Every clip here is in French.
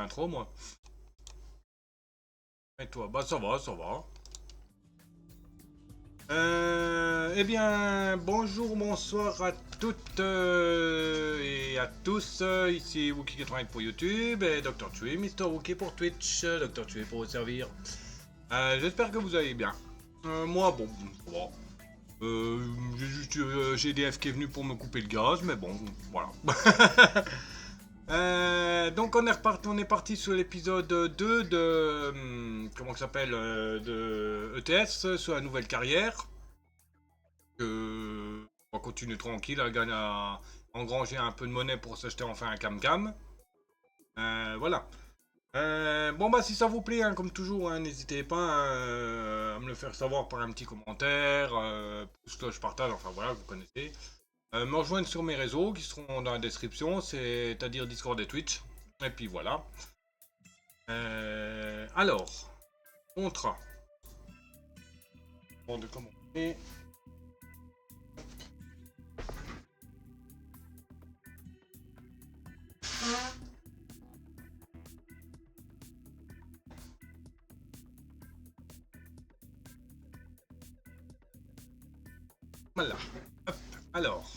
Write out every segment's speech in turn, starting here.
l'intro, moi. Et toi? Bah ça va, ça va. Eh bien, bonjour, bonsoir à toutes et à tous. Ici Wookie88 pour YouTube et Dr. Tui, Mister Wookie pour Twitch, Dr. Tui pour vous servir. J'espère que vous allez bien. Moi, bon, ça va. J'ai juste GDF qui est venu pour me couper le gaz, mais bon, voilà. Donc on est parti sur l'épisode 2 de comment ça s'appelle de ETS sur la nouvelle carrière. On va continuer tranquille à engranger un peu de monnaie pour s'acheter enfin un cam-cam. Voilà. Bon bah si ça vous plaît, hein, comme toujours, hein, n'hésitez pas à me le faire savoir par un petit commentaire, pouce cloche partage, enfin voilà, vous connaissez. Me rejoindre sur mes réseaux qui seront dans la description, c'est-à-dire Discord et Twitch. Et puis voilà. Alors, contrat. Bon, de commencer. Voilà. Hop. Alors.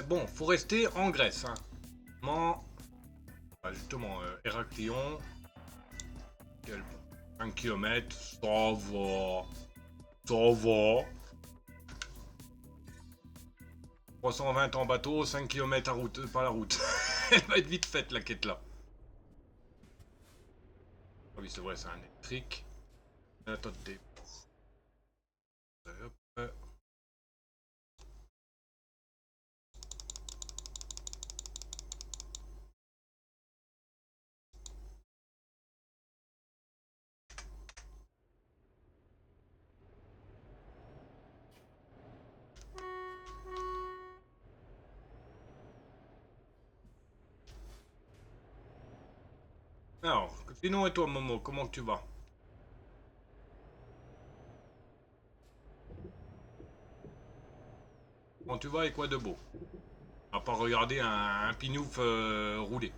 Bon, faut rester en Grèce. Hein. Justement, Héraclion. 5 km. Ça va. Ça va. 320 en bateau, 5 km à route, par la route. Elle va être vite faite la quête là. Ah oui, c'est vrai, c'est un électrique. Attendez. Hop. Alors, sinon et toi Momo, comment tu vas? Comment tu vas et quoi de beau? À part regarder un pignouf rouler.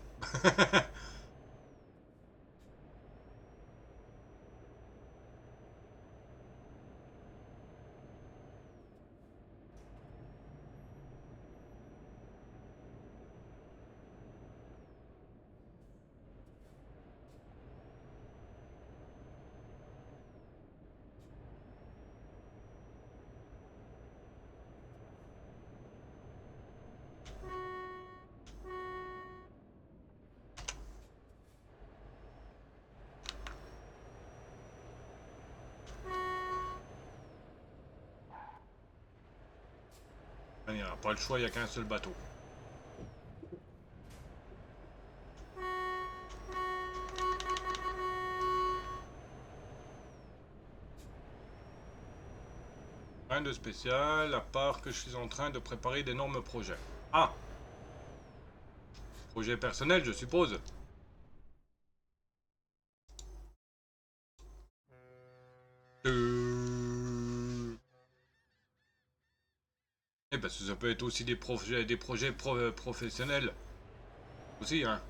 Il n'y a pas le choix, il n'y a qu'un seul bateau. Rien de spécial, à part que je suis en train de préparer d'énormes projets. Ah, projet personnel, je suppose. Eh ben, ça peut être aussi des projets professionnels. Aussi, hein.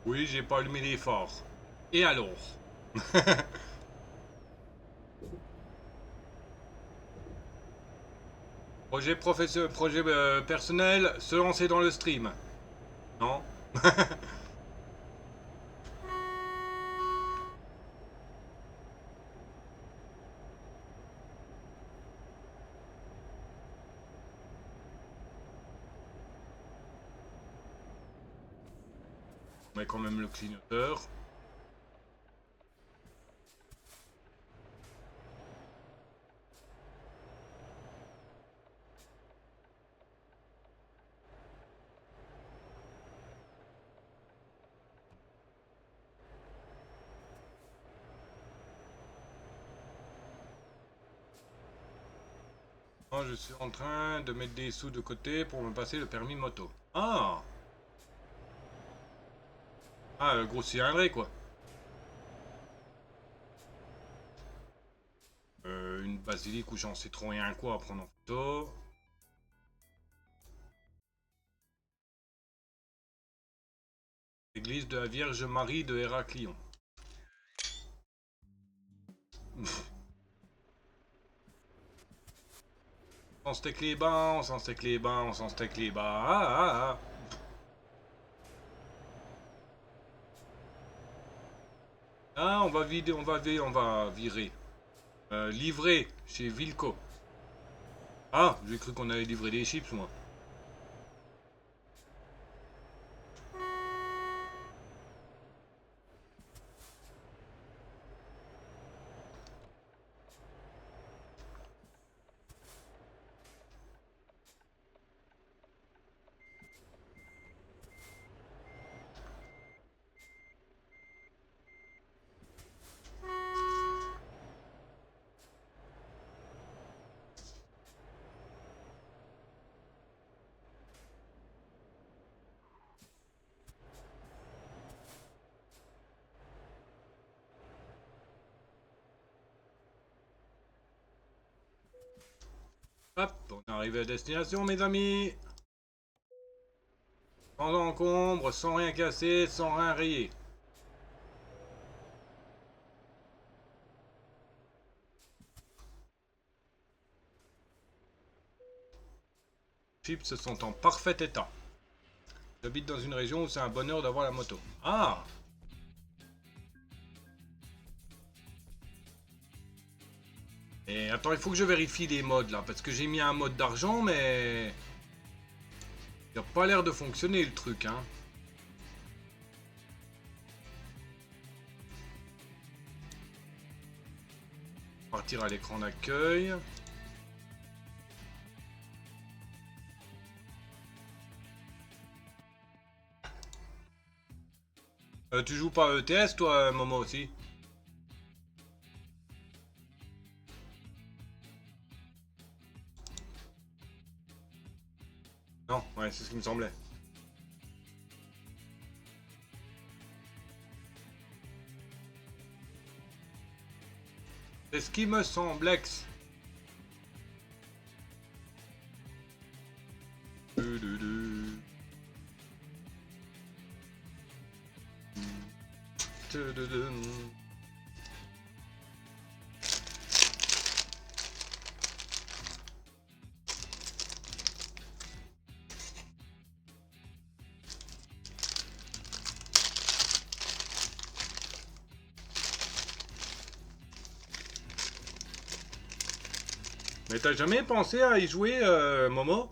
Oui, j'ai pas allumé les phares. Et alors? Projet personnel, se lancer dans le stream. Non? On met quand même le clignoteur. Moi, je suis en train de mettre des sous de côté pour me passer le permis moto. Ah! Ah, le gros cylindré, quoi. Une basilique où j'en sais trop rien quoi à prendre en photo. Église de la Vierge Marie de Héraclion. On s'en steak les bains, on s'en steak les bains, on s'en steak les bains. Ah, ah, ah. Ah, on va vider, on va virer. Livrer chez Vilco. Ah, j'ai cru qu'on allait livrer des chips, moi. Hop, on est arrivé à destination, mes amis. Sans encombre, sans rien casser, sans rien rayer. Chips sont en parfait état. J'habite dans une région où c'est un bonheur d'avoir la moto. Ah! Et attends, il faut que je vérifie les modes là, parce que j'ai mis un mode d'argent, mais... Il a pas l'air de fonctionner le truc, hein. Partir à l'écran d'accueil. Tu joues pas à ETS toi, Momo aussi? Non, ouais, c'est ce qui me semblait. C'est ce qui me semble, Lex. Mais t'as jamais pensé à y jouer, Momo?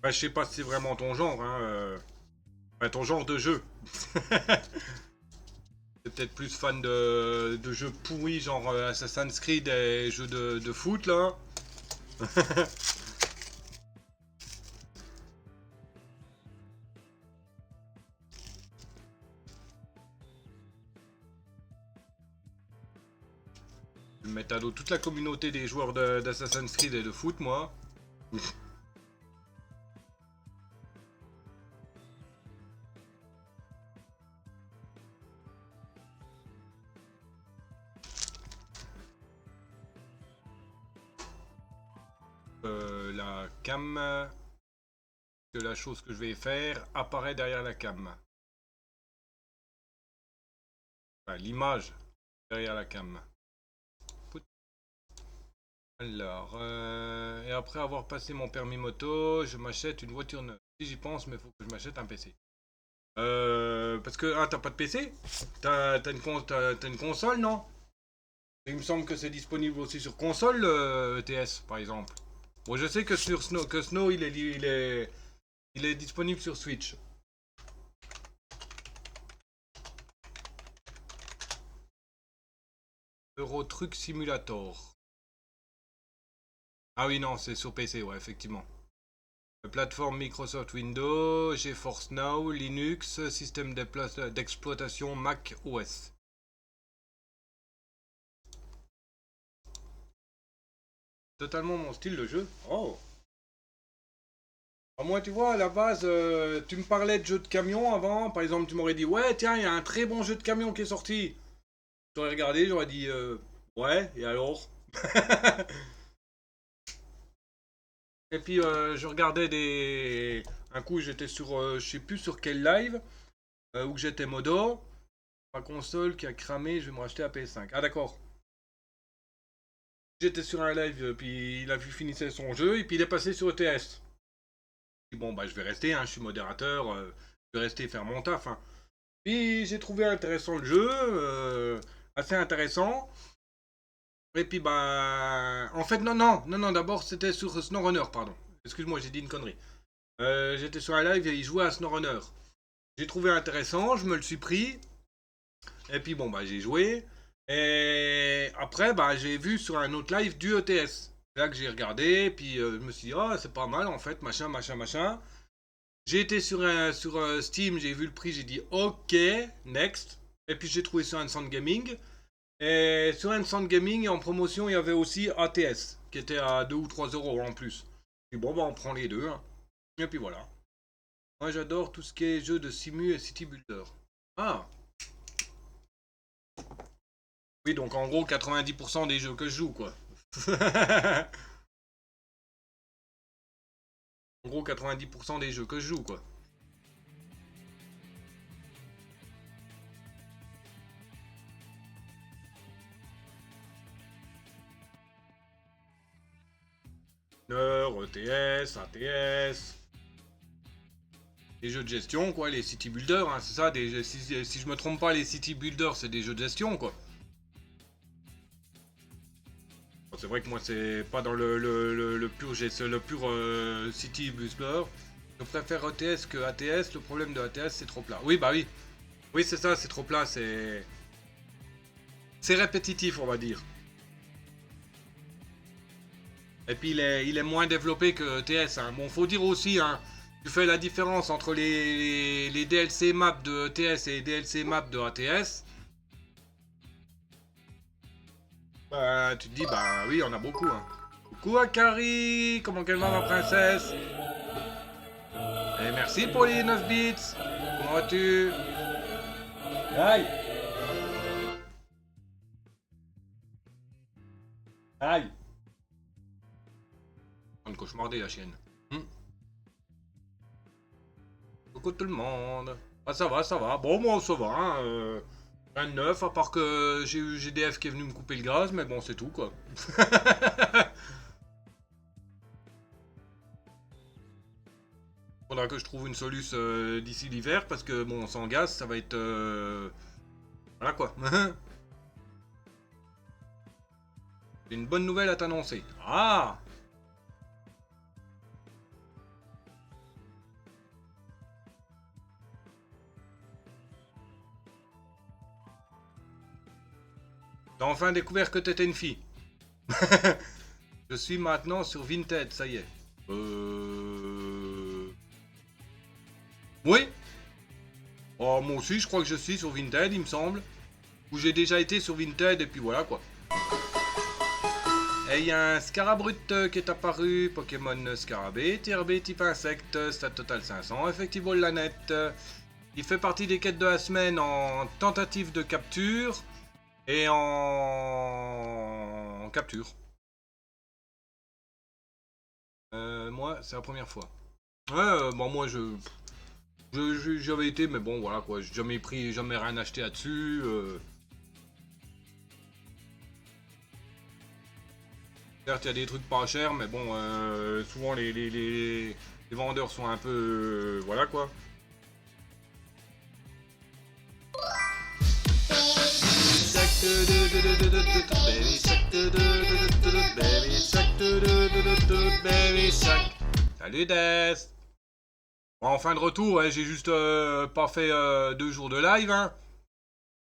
Bah, je sais pas si c'est vraiment ton genre, hein. Enfin, ton genre de jeu. T'es peut-être plus fan de jeux pourris, genre Assassin's Creed et jeux de foot, là. Je vais mettre à dos toute la communauté des joueurs d'Assassin's Creed et de foot, moi. La cam, que la chose que je vais faire apparaît derrière la cam. Enfin, l'image derrière la cam. Alors, et après avoir passé mon permis moto, je m'achète une voiture neuve. Si j'y pense, mais il faut que je m'achète un PC. Parce que, ah, t'as pas de PC? T'as une console, non? Il me semble que c'est disponible aussi sur console, ETS, par exemple. Bon, je sais que sur Snow, il est disponible sur Switch. Euro Truck Simulator. Ah oui, non, c'est sur PC, ouais, effectivement. Plateforme Microsoft Windows, GeForce Now, Linux, système d'exploitation Mac OS. totalement mon style de jeu. Oh. Moi, tu vois, à la base, tu me parlais de jeux de camion avant. Par exemple, tu m'aurais dit, ouais, tiens, il y a un très bon jeu de camion qui est sorti. J'aurais regardé, j'aurais dit, ouais, et alors? Et puis, je regardais des. Un coup, j'étais sur, je sais plus sur quel live, où j'étais modo. Ma console qui a cramé, je vais me racheter la PS5. Ah, d'accord. J'étais sur un live, puis il a vu finissait son jeu, et puis il est passé sur ETS. Bon, bah, je vais rester, hein, je suis modérateur, je vais rester faire mon taf. Hein. Puis j'ai trouvé intéressant le jeu, assez intéressant. Et puis, bah. En fait, non, d'abord c'était sur SnowRunner, pardon. Excuse-moi, j'ai dit une connerie. J'étais sur un live et il jouait à SnowRunner. J'ai trouvé intéressant, je me le suis pris. Et puis, bon, bah, j'ai joué. Et après, bah, j'ai vu sur un autre live du ETS. C'est là que j'ai regardé, puis je me suis dit, oh, c'est pas mal en fait, machin, machin, machin. J'ai été sur Steam, j'ai vu le prix, j'ai dit ok, next. Et puis j'ai trouvé sur Instant Gaming. Et sur Instant Gaming, en promotion, il y avait aussi ATS, qui était à 2 ou 3 euros en plus. Et bon, bah on prend les deux. Hein. Et puis voilà. Moi j'adore tout ce qui est jeu de simu et city builder. Ah, oui, donc en gros 90% des jeux que je joue, quoi. En gros 90% des jeux que je joue, quoi. ETS, ATS, des jeux de gestion, quoi, les city builders, hein, c'est ça, si je me trompe pas, les city builders, c'est des jeux de gestion, quoi. Bon, c'est vrai que moi, c'est pas dans le pur, le pur city builder. Je préfère ETS que ATS, le problème de ATS, c'est trop plat. Oui, bah oui. Oui, c'est ça, c'est trop plat, c'est... C'est répétitif, on va dire. Et puis, il est moins développé que ETS, hein. Bon, faut dire aussi, hein, tu fais la différence entre les DLC maps de ETS et les DLC maps de ATS. Bah, tu te dis, bah oui, on a beaucoup. Hein. Coucou Akari, comment qu'elle va ma princesse? Et merci pour les 9 bits. Comment vas-tu? Aïe. Aïe. On cauchemardé la chienne. Coucou tout le monde. Ah ça va, ça va. Bon, moi ça va. Hein, rien de neuf, à part que j'ai eu GDF qui est venu me couper le gaz, mais bon, c'est tout quoi. Faudra que je trouve une soluce d'ici l'hiver, parce que bon, sans gaz, ça va être... Voilà quoi. J'ai une bonne nouvelle à t'annoncer. Ah! T'as enfin découvert que t'étais une fille. Je suis maintenant sur Vinted, ça y est. Oui. Oh, moi aussi, je crois que je suis sur Vinted, il me semble. Ou j'ai déjà été sur Vinted, et puis voilà, quoi. Et il y a un Scarabrut qui est apparu, Pokémon Scarabée, TRB type insecte, stat total 500, Effectiveball la net. Il fait partie des quêtes de la semaine en tentative de capture et en capture. Moi, c'est la première fois. Ouais, bon, moi, j'avais été, mais bon, voilà quoi. J'ai jamais pris, jamais rien acheté là-dessus. Certes, il y a des trucs pas chers, mais bon, souvent les vendeurs sont un peu. Voilà quoi. Salut Des. En fin de retour, ouais, j'ai juste pas fait 2 jours de live. Hein.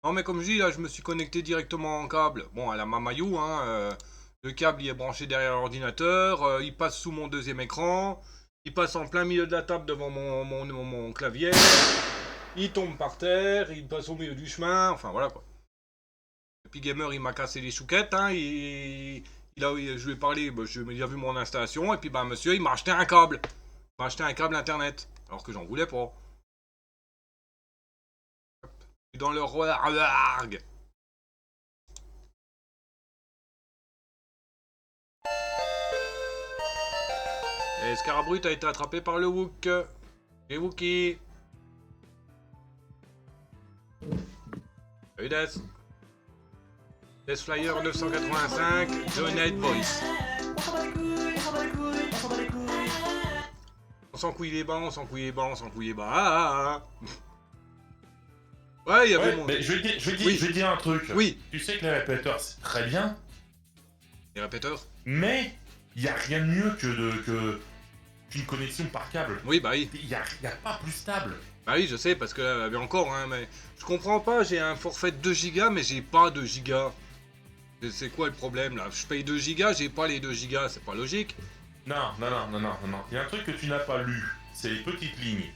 Non mais comme je dis, là je me suis connecté directement en câble. Bon, à la Mamayou, hein. Le câble il est branché derrière l'ordinateur. Il passe sous mon deuxième écran. Il passe en plein milieu de la table devant mon clavier. Il tombe par terre. Il passe au milieu du chemin. Enfin voilà quoi. Le Gamer il m'a cassé les chouquettes. Hein. je lui ai parlé, bah, il a vu mon installation, et puis bah monsieur, il m'a acheté un câble. Il m'a acheté un câble internet, alors que j'en voulais pas. Dans le roarg. Et Scarabrut a été attrapé par le Wook. Et Wookie. Salut Death. Death Flyer 985, Donate Voice. On s'en couille les bas, on s'en couille les bas, on s'en couille les bas. Ouais, il y avait Ouais, mon... mais je vais dire un truc. Oui. Tu sais que les répéteurs, c'est très bien, Les répéteurs. mais il n'y a rien de mieux qu'une connexion par câble. Oui, bah oui. Il y a pas plus stable. Bah oui, je sais, parce que là, mais encore, hein, mais... Je comprends pas, j'ai un forfait de 2 Go, mais j'ai pas 2 Go. C'est quoi le problème, là? Je paye 2 Go, j'ai pas les 2 Go, c'est pas logique. Non. Il y a un truc que tu n'as pas lu, c'est les petites lignes.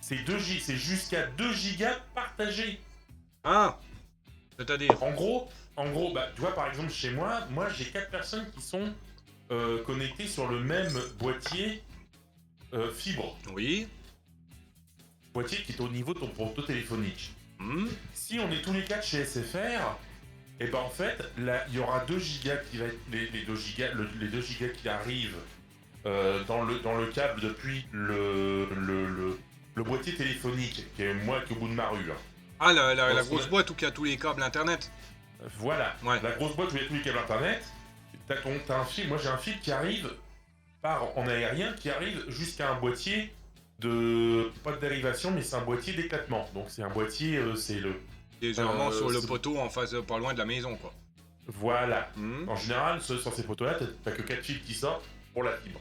C'est jusqu'à 2 gigas partagés. Ah. C'est-à-dire... En gros, bah, tu vois, par exemple, chez moi j'ai 4 personnes qui sont connectées sur le même boîtier fibre. Oui. Boîtier qui est au niveau de ton poteau téléphonique. Si on est tous les 4 chez SFR, et ben en fait, là, il y aura 2 gigas qui va être les 2 gigas qui arrivent dans le câble depuis le boîtier téléphonique, qui est au bout de ma rue. Hein. Ah, la grosse boîte où il y a tous les câbles internet. Voilà, ouais. La grosse boîte où il y a tous les câbles internet. T'as un fil, moi j'ai un fil qui arrive en aérien, qui arrive jusqu'à un boîtier pas de dérivation, mais c'est un boîtier d'éclatement. Donc c'est un boîtier, c'est le... Et généralement sur le poteau en face, pas loin de la maison, quoi. Voilà. En général, sur ces poteaux-là, t'as que 4 fils qui sortent pour la fibre.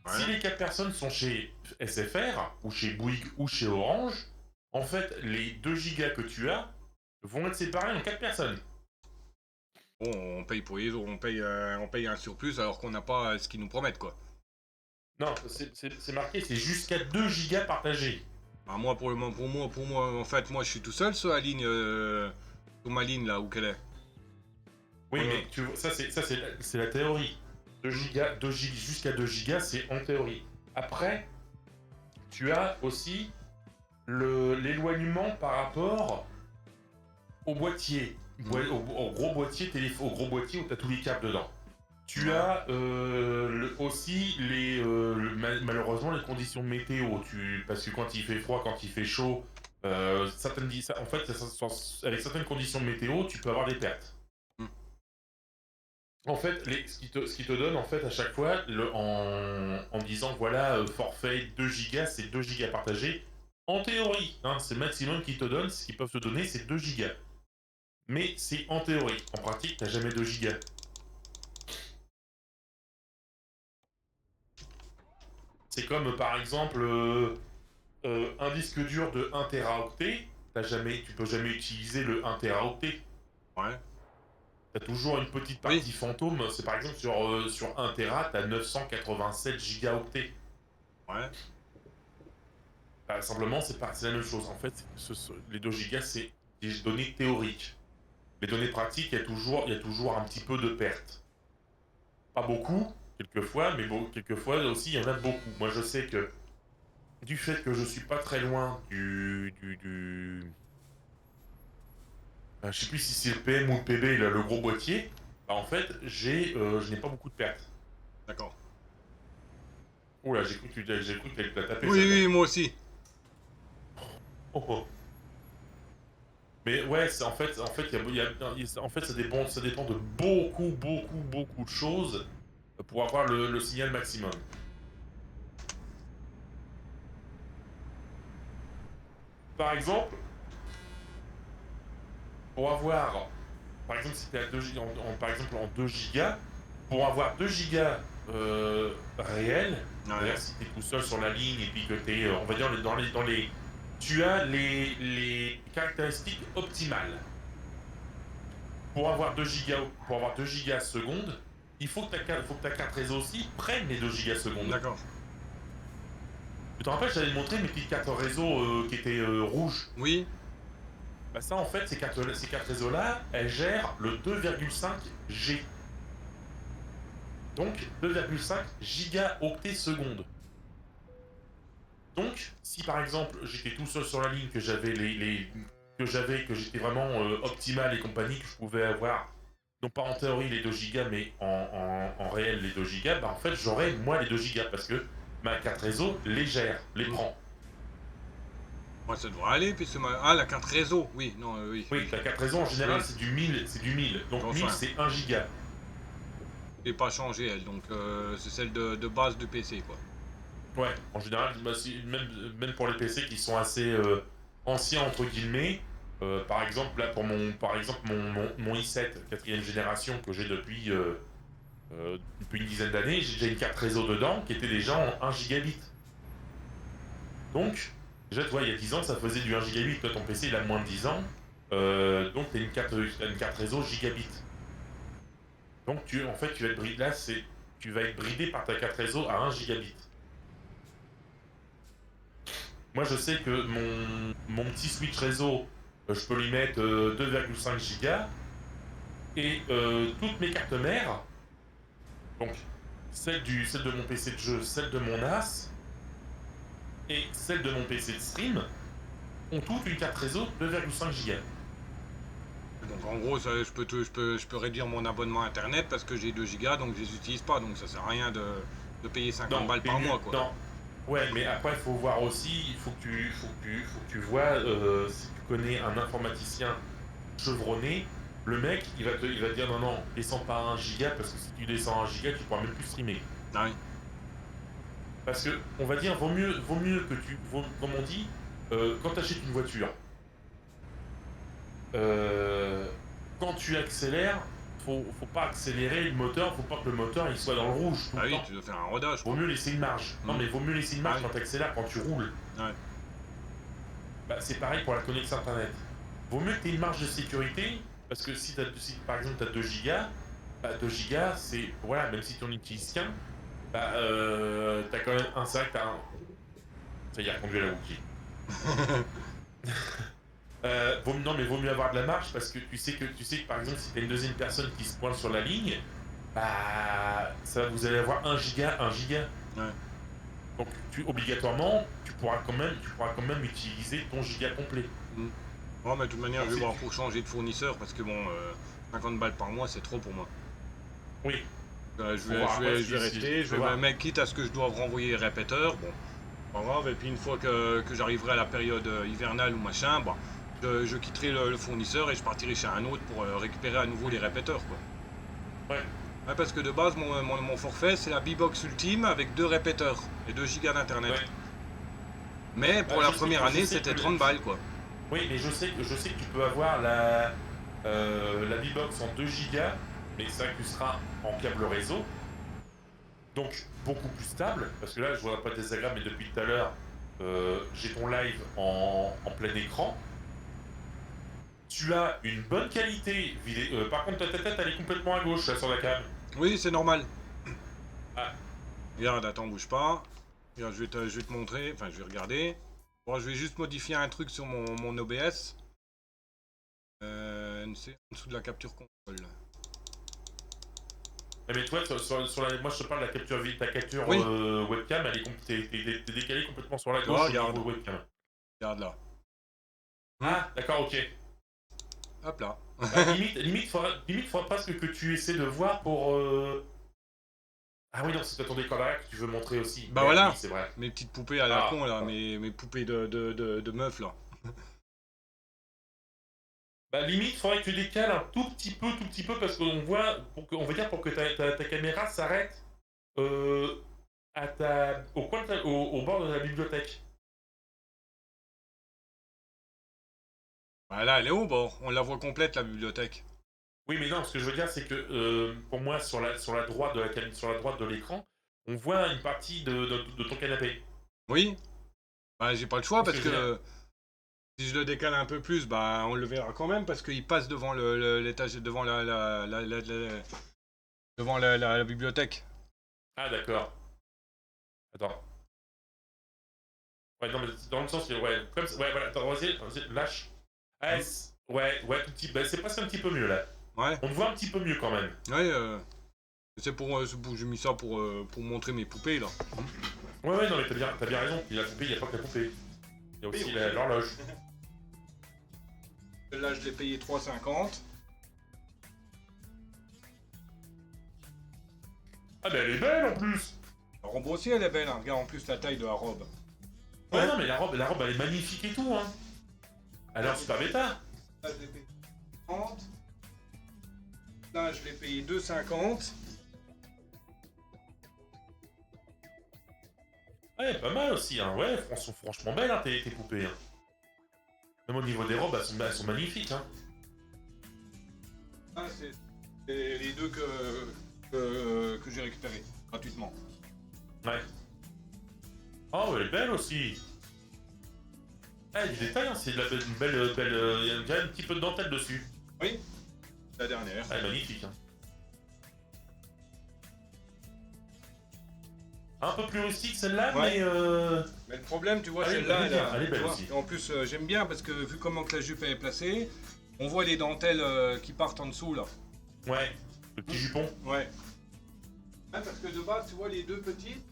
Ouais. Si les 4 personnes sont chez SFR, ou chez Bouygues, ou chez Orange, en fait, les 2 gigas que tu as vont être séparés en 4 personnes. Bon, on paye pour les autres, on paye un surplus alors qu'on n'a pas ce qu'ils nous promettent, quoi. Non, c'est marqué, c'est jusqu'à 2 gigas partagés. Bah moi, pour moi, en fait, moi je suis tout seul sur la ligne, sur ma ligne là, où qu'elle est. Oui, mais tu vois, ça c'est la théorie. 2 gigas, jusqu'à 2 gigas, c'est en théorie. Après, tu as aussi l'éloignement par rapport au boîtier, au gros boîtier téléphone, au gros boîtier où tu as tous les câbles dedans. Tu as aussi malheureusement les conditions de météo, parce que quand il fait froid, quand il fait chaud, en fait, avec certaines conditions de météo, tu peux avoir des pertes. En fait, ce qui te donne en fait à chaque fois, en disant voilà, forfait 2 gigas, c'est 2 gigas partagés. En théorie, hein, c'est le maximum qu'ils te donnent, ce qu'ils peuvent te donner, c'est 2 gigas. Mais c'est en théorie. En pratique, t'as jamais 2 gigas. C'est comme par exemple un disque dur de 1 Teraoctet, tu peux jamais utiliser le 1 Teraoctet. Ouais. T'as toujours une petite partie fantôme. C'est par exemple sur 1 Tera, t'as 987 gigaoctets. Ouais. Bah, simplement, c'est la même chose. En fait, les 2 gigas, c'est des données théoriques. Les données pratiques, il y a toujours un petit peu de perte. Pas beaucoup, quelquefois, mais bon, quelquefois aussi, il y en a beaucoup. Moi, je sais que du fait que je suis pas très loin je sais plus si c'est le PM ou le PB, là, le gros boîtier, bah en fait, je n'ai pas beaucoup de pertes. D'accord. Oula, j'ai cru que tu l'as tapé. Oui, moi aussi. Oh. Mais ouais, en fait, ça dépend de beaucoup de choses pour avoir le signal maximum. Par exemple, si tu es par exemple en 2 gigas, pour avoir 2 gigas réels, c'est-à-dire si tu es tout seul sur la ligne et puis que tu es, on va dire, tu as les caractéristiques optimales. Pour avoir 2 gigas secondes, il faut que ta carte réseau aussi prenne les 2 gigas secondes. D'accord. Tu te rappelles, j'avais montré mes petites cartes réseau qui étaient rouges. Oui. Bah ça, en fait, ces cartes réseau-là, elles gèrent le 2,5 G. Donc 2,5 gigaoctets secondes. Donc, si par exemple j'étais tout seul sur la ligne, que j'avais que j'étais vraiment optimal et compagnie, que je pouvais avoir, non pas en théorie les 2 gigas, mais en réel les 2 gigas, bah en fait j'aurais moi les 2 gigas parce que ma carte réseau les gère, les prend. Moi, ça devrait aller, puis Ah, la carte réseau, oui, non, oui, Oui, oui. la carte réseau en général Oui. c'est du 1000, c'est du 1000. Donc Enfin, 1000 c'est 1 giga. et pas changé, elle, donc c'est celle de base du PC, quoi. Ouais, en général, bah, même pour les PC qui sont assez anciens entre guillemets, par exemple là pour mon i7 quatrième génération que j'ai depuis une dizaine d'années, j'ai déjà une carte réseau dedans qui était déjà en 1 gigabit. Donc, déjà tu vois, il y a 10 ans ça faisait du 1 gigabit, toi ton PC il a moins de 10 ans, donc t'as une carte réseau gigabit. Donc en fait tu vas être bridé, tu vas être bridé par ta carte réseau à 1 gigabit. Moi, je sais que mon petit switch réseau, je peux lui mettre 2,5 gigas. Et toutes mes cartes mères, donc celle de mon PC de jeu, celle de mon NAS, et celle de mon PC de stream, ont toutes une carte réseau 2,5 gigas. Donc en gros, ça, je peux réduire mon abonnement internet parce que j'ai 2 gigas, donc je les utilise pas, donc ça sert à rien de payer 50 Non, balles t'es par mieux. mois, quoi. Non. Ouais, mais après, il faut voir aussi, il faut que tu vois, si tu connais un informaticien chevronné, le mec, il va te dire non, non, descends pas à 1 giga, parce que si tu descends à 1 giga, tu pourras même plus streamer. Ah oui. Parce que, on va dire, comme on dit, quand tu achètes une voiture, euh, quand tu accélères, faut pas accélérer le moteur, faut pas que le moteur il soit dans le rouge tout Ah le oui, temps. tu dois faire un rodage, Vaut quoi. mieux laisser une marge. Non, mais vaut mieux laisser une marge Ouais. quand tu accélères, quand tu roules. Ouais. Bah, c'est pareil pour la connexion internet. Vaut mieux que tu aies une marge de sécurité, parce que si par exemple tu as 2 gigas, bah 2 gigas, c'est. Voilà, même si tu en utilises qu'un, bah t'as quand même un sac, t'as un. Ça y est, reconduit la Wookie. Non, mais vaut mieux avoir de la marge parce que tu sais que par exemple, si tu as une deuxième personne qui se pointe sur la ligne, bah vous allez avoir 1 giga, 1 giga. Ouais. Donc obligatoirement, tu pourras quand même utiliser ton giga complet. Bon, mais de toute manière, Donc, je vais voir pour changer de fournisseur parce que bon, 50 balles par mois, c'est trop pour moi. Oui. Je vais rester, mais quitte à ce que je doive renvoyer les répéteurs, bon, pas grave. Et puis une fois que j'arriverai à la période hivernale ou machin, bah, je quitterai le fournisseur et je partirai chez un autre pour récupérer à nouveau les répéteurs, quoi. Ouais. Ouais, parce que de base, mon forfait, c'est la B-Box Ultime avec 2 répéteurs et 2 gigas d'internet. Ouais. Mais pour la première année, c'était 30 balles, quoi. Oui, mais je sais que tu peux avoir la B-Box en 2 gigas, mais ça tu seras en câble réseau. Donc beaucoup plus stable, parce que là je vois pas de désagréable, mais depuis tout à l'heure, j'ai ton live en plein écran. Tu as une bonne qualité vidéo. Par contre, ta tête elle est complètement à gauche là sur la cam. Oui, c'est normal. Ah. Regarde, attends, bouge pas. Regarde, je vais te montrer, enfin je vais regarder. Bon, je vais juste modifier un truc sur mon OBS. C'est en dessous de la capture console. Mais toi, moi je te parle de la capture, ta capture Oui. webcam, t'es décalé complètement sur la Tu vois, gauche au regarde. niveau webcam. Regarde là. Ah, d'accord, ok. Hop là. Bah, limite, faudra presque que tu essaies de voir pour. Ah oui, non, c'est ton décor derrière que tu veux montrer aussi. Bah Mais voilà, oui, c'est vrai. mes petites poupées à la con là, mes poupées de meufs là. Bah limite, faudrait que tu décales un tout petit peu, parce qu'on voit, on va dire pour que ta caméra s'arrête au bord de la bibliothèque. Bah là, elle est où, bon, on la voit complète la bibliothèque. Oui, mais non, ce que je veux dire, c'est que pour moi, sur la droite de l'écran, on voit une partie de ton canapé. Oui. Bah j'ai pas le choix parce Parce que que si je le décale un peu plus, bah on le verra quand même parce qu'il passe devant l'étage, devant devant la bibliothèque. Ah, d'accord. Attends. Ouais, non, mais dans le sens, ouais, comme ça, ouais, voilà, attends, vas-y, lâche. Ah, ouais, tout petit, bah, c'est presque un petit peu mieux là. Ouais. On te voit un petit peu mieux quand même. Ouais. J'ai mis ça pour montrer mes poupées, là. Ouais, non, mais t'as bien raison. Il y a la poupée, il n'y a pas que la poupée. Il y a aussi l'horloge. Celle-là, je l'ai payé 3,50. Ah, mais elle est belle en plus! La robe aussi, elle est belle, hein. Regarde en plus la taille de la robe. Ouais, non, mais la robe, elle est magnifique et tout, hein. Elle est en super bêta. Là, je l'ai payé 30. Là, je l'ai payé 2,50. Ouais, pas mal aussi, hein. Ouais, elles sont franchement belles, hein, tes poupées. Hein. Même au niveau des robes, elles sont magnifiques, hein. Ah, c'est les deux que j'ai récupérés gratuitement. Ouais. Oh, elle est belle aussi. Ah, il y a des détails, hein. C'est de une belle... Il y a déjà un petit peu de dentelle dessus. Oui, la dernière. Ah, elle est magnifique, hein. Un peu plus rustique celle-là, Ouais. mais Mais le problème, tu vois, elle est- celle-là, elle est bien, elle est belle tu vois, aussi. et en plus, j'aime bien parce que vu comment que la jupe est placée, on voit les dentelles qui partent en dessous, là. Ouais, le petit jupon. Ouais. Parce que de base, tu vois, les deux petites,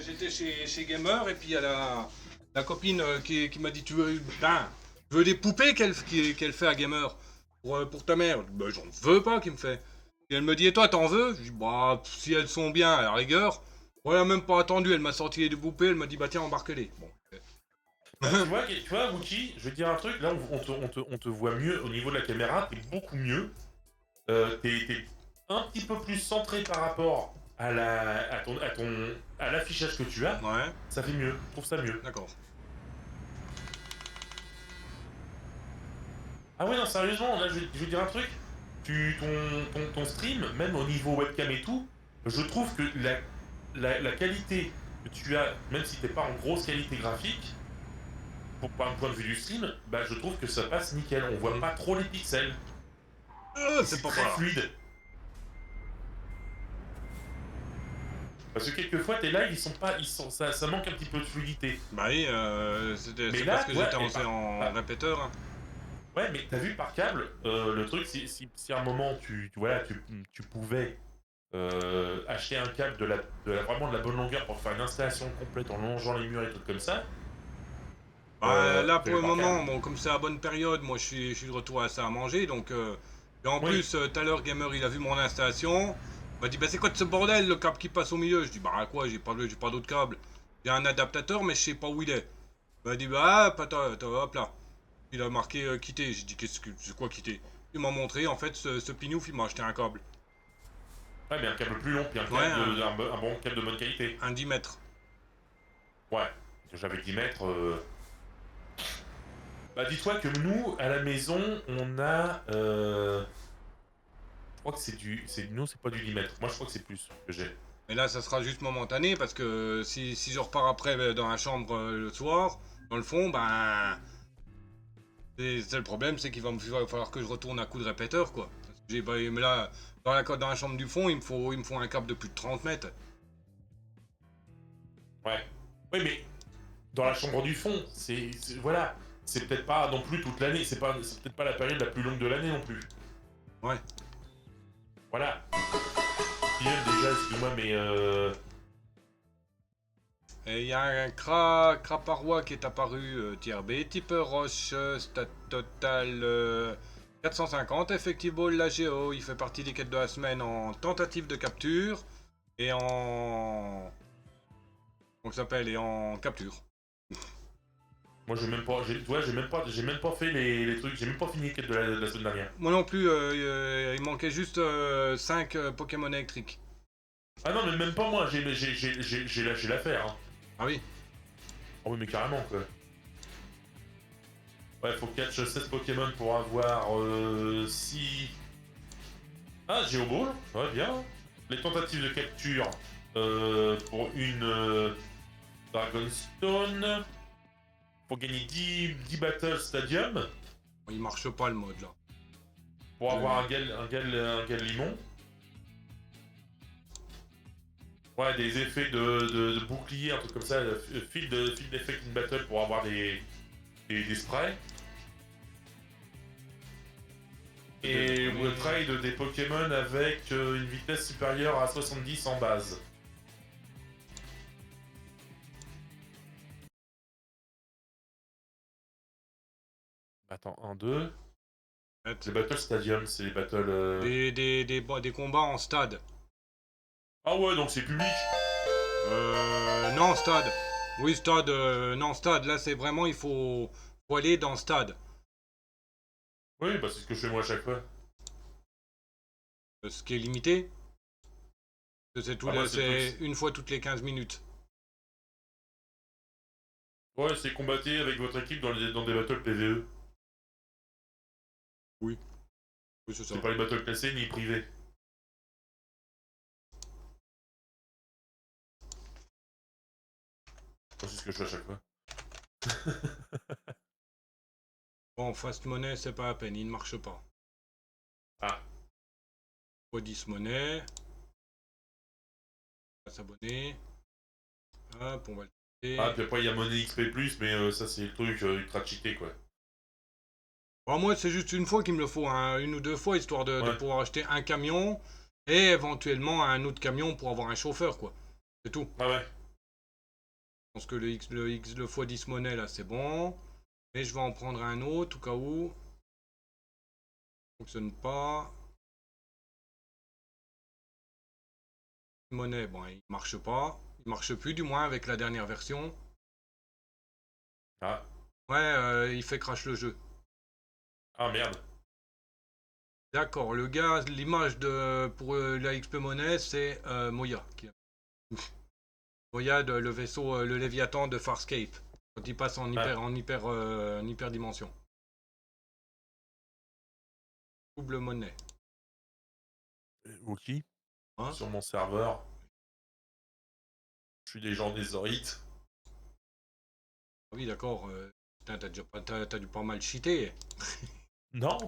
j'étais chez Gamer, et puis il y a la copine qui m'a dit, tu veux des poupées qu'elle fait à Gamer pour ta mère. Ben, j'en veux pas, qu'il me fait. Et elle me dit, et toi, t'en veux? Je dis, bah, si elles sont bien, à la rigueur. Ouais, elle a même pas attendu, elle m'a sorti les deux poupées, elle m'a dit, bah tiens, embarque-les. Bon. Bah, tu vois, Wookie, je vais te dire un truc, là on te voit mieux au niveau de la caméra, t'es beaucoup mieux. T'es un petit peu plus centré par rapport à à l'affichage que tu as. Ouais, Ça fait mieux, je trouve ça mieux. d'accord. Ah ouais, non, sérieusement, là je vais te dire un truc. Ton stream, même au niveau webcam et tout, je trouve que la qualité que tu as, même si t'es pas en grosse qualité graphique, pour un point de vue du stream, bah je trouve que ça passe nickel. On voit pas trop les pixels. Et C'est c'est pas très grave. fluide. Parce que quelquefois tes lives ça manque un petit peu de fluidité. Bah oui, Mais c'est là, parce que ouais, j'étais en répéteur. Hein. ouais, mais t'as vu par câble, le truc, si à un moment voilà, tu pouvais acheter un câble vraiment de la bonne longueur pour faire une installation complète en longeant les murs et tout comme ça, Bah là pour fais-le le par câble. moment, bon comme c'est la bonne période, moi je suis de retour à ça à manger, donc et en Oui, plus tout à l'heure Gamer il a vu mon installation, il m'a dit bah c'est quoi de ce bordel le câble qui passe au milieu? Je dis bah quoi j'ai pas d'autre câble, j'ai un adaptateur mais je sais pas où il est. Il m'a dit bah hop là, il a marqué quitter, j'ai dit qu'est-ce que c'est quoi quitter? Il m'a montré en fait ce pignouf il m'a acheté un câble, ouais, mais un câble plus long, puis ouais un bon câble de bonne qualité. un 10 mètres. Ouais, j'avais 10 mètres. Bah dis-toi que nous, à la maison, on a... Je crois que nous, c'est pas du 10 mètres. Moi, je crois que c'est plus que j'ai. Mais là, ça sera juste momentané parce que si je repars après dans la chambre le soir, dans le fond, ben. C'est le problème, c'est qu'il va falloir que je retourne à coup de répéteur, quoi. Parce que j'ai pas. Mais là, dans la chambre du fond, il me faut un câble de plus de 30 mètres. Ouais. Oui, mais dans la chambre du fond, voilà. C'est peut-être pas non plus toute l'année. C'est peut-être pas la période la plus longue de l'année non plus. Ouais. Voilà. Puis même déjà, excuse-moi, mais Et il y a un craparois qui est apparu, TRB, type roche, stat total 450, effectivement la géo, il fait partie des quêtes de la semaine en tentative de capture et en. Comment ça s'appelle? Et en capture. moi j'ai même pas fait les trucs. J'ai même pas fini les quêtes de la semaine dernière. Moi non plus, il manquait juste 5 Pokémon électriques. Ah non, mais même pas moi. J'ai lâché l'affaire. Hein. Ah oui. Ah oui, mais carrément quoi. Ouais, faut catch 16 Pokémon pour avoir 6. Ah, Geoball, ouais, bien. Les tentatives de capture pour une Dragonstone. Pour gagner 10 Battle Stadium. Il marche pas le mode là. Pour avoir un gal limon. Ouais, des effets de bouclier, un truc comme ça. Fil d'effect in battle pour avoir des sprays. Et trade des Pokémon avec une vitesse supérieure à 70 en base. Attends, 1, 2. Les Battle Stadium, c'est les Battle... Des combats en stade. Ah ouais, donc c'est public. Non, stade. Oui, stade. Non, stade. Là, c'est vraiment, faut aller dans le stade. Oui, bah c'est ce que je fais moi à chaque fois. Ce qui est limité. C'est tout, Ah, moi, c'est une fois toutes les 15 minutes. Ouais, c'est combattre avec votre équipe dans des battles PvE. Oui. Oui, c'est ça. C'est pas les battles classés ni privés. C'est ce que je fais à chaque fois. Bon, Fast Money, c'est pas la peine, il ne marche pas. Ah. Fois 10 monnaie. On va s'abonner. Hop, on va le tester. Ah, puis après il y a Money XP+, mais ça c'est le truc ultra cheaté quoi. Bon, moi, c'est juste une fois qu'il me le faut, hein, une ou deux fois, histoire de pouvoir acheter un camion et éventuellement un autre camion pour avoir un chauffeur, quoi. C'est tout. Ah ouais. Je pense que le x10 monnaie, là, c'est bon. Mais je vais en prendre un autre, au cas où. Fonctionne pas. Monnaie, bon, il marche pas. Il marche plus, du moins, avec la dernière version. Ah. Ouais, il fait crash le jeu. Ah merde. D'accord, le gars, l'image pour la XP monnaie, c'est Moya. Moya, le vaisseau, le Léviathan de Farscape. Quand il passe en hyper dimension. Double monnaie. Ok. Hein? Sur mon serveur. Je suis des gens des Orites. Ah oui, d'accord. Putain, t'as dû pas mal cheater. Non.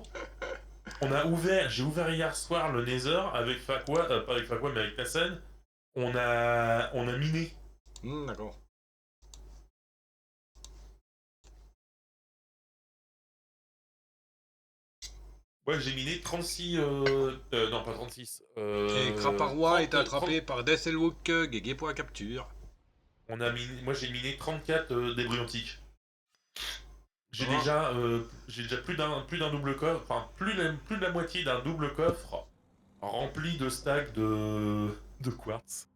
J'ai ouvert hier soir le Nether avec Fakwa, pas avec Fakwa mais avec Tassen. On a miné. D'accord. Ouais, j'ai miné 36. Non, pas 36. Et Kraparwa est 30, attrapé par Desselwook, Guégué pour la capture. Moi j'ai miné 34 débris antiques. J'ai Ah. déjà plus d'un double coffre, enfin plus de la moitié d'un double coffre rempli de stacks de quartz.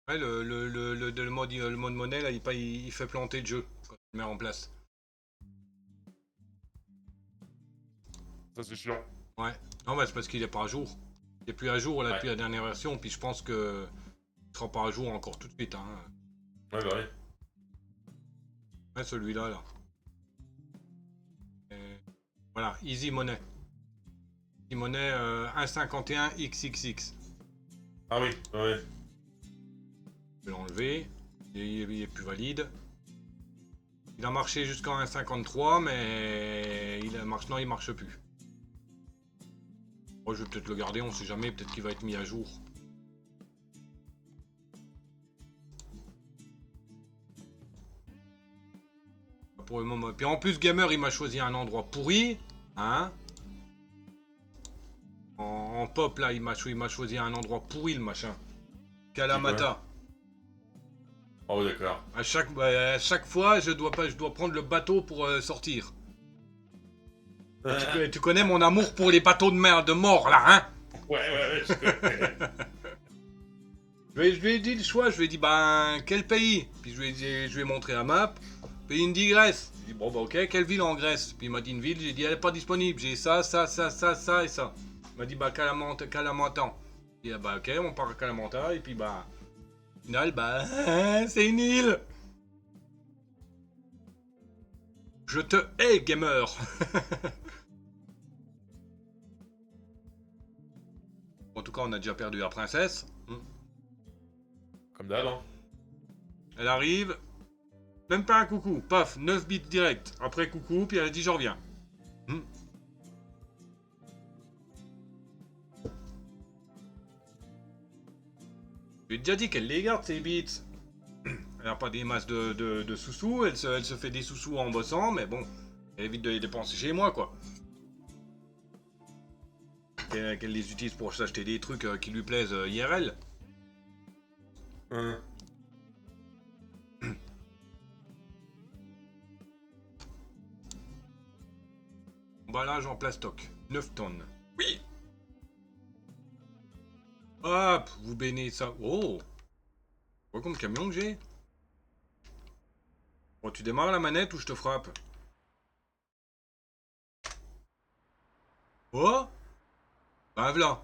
Ouais, le mode monnaie, là, il fait planter le jeu quand tu le mets en place. Ça c'est sûr. Ouais. Non, mais c'est parce qu'il est pas à jour. Il est plus à jour là depuis la dernière version, puis je pense que il sera pas à jour encore tout de suite. Hein. Ouais, bah ouais. Ouais, celui-là, là. Voilà, Easy Money. Easy Money 1,51 XXX. Ah oui, ouais. Je vais l'enlever. Il est plus valide. Il a marché jusqu'en 1,53, mais maintenant il marche plus. Moi, je vais peut-être le garder, on sait jamais, peut-être qu'il va être mis à jour. Pour le moment. Puis en plus, Gamer, il m'a choisi un endroit pourri. Hein? En pop, là, il m'a choisi un endroit pourri, le machin. Kalamata. Oh, d'accord. À chaque fois, je dois prendre le bateau pour sortir. Tu connais mon amour pour les bateaux de mer, de mort, là, hein? Ouais, je connais. Je lui ai dit le choix, je lui ai dit, ben, quel pays? Puis je lui ai montré la map. Puis il me dit Grèce. J'ai dit, bon, bah, ok, quelle ville en Grèce? Puis il m'a dit une ville, j'ai dit, elle est pas disponible. J'ai ça, ça, ça, ça, ça et ça. Il m'a dit, bah, Kalamata. J'ai dit, ah, bah, ok, on part à Kalamata. Et puis, bah, au final, bah, c'est une île. Je te hais, gamer. En tout cas, on a déjà perdu la princesse. Comme d'hab, hein. Elle arrive. Même pas un coucou. Paf, 9 bits direct. Après coucou, puis elle a dit je reviens. Je lui ai déjà dit qu'elle les garde, ces bits. Elle n'a pas des masses de sous-sous. Elle se fait des sous-sous en bossant, mais bon. Elle évite de les dépenser chez moi, quoi. Qu'elle les utilise pour s'acheter des trucs qui lui plaisent IRL. Hein. Emballage en plastoc, 9 tonnes. Oui. Hop, vous bénez ça. Oh. Quoi comme camion que j'ai? Bon, tu démarres la manette ou je te frappe? Oh. Bah voilà.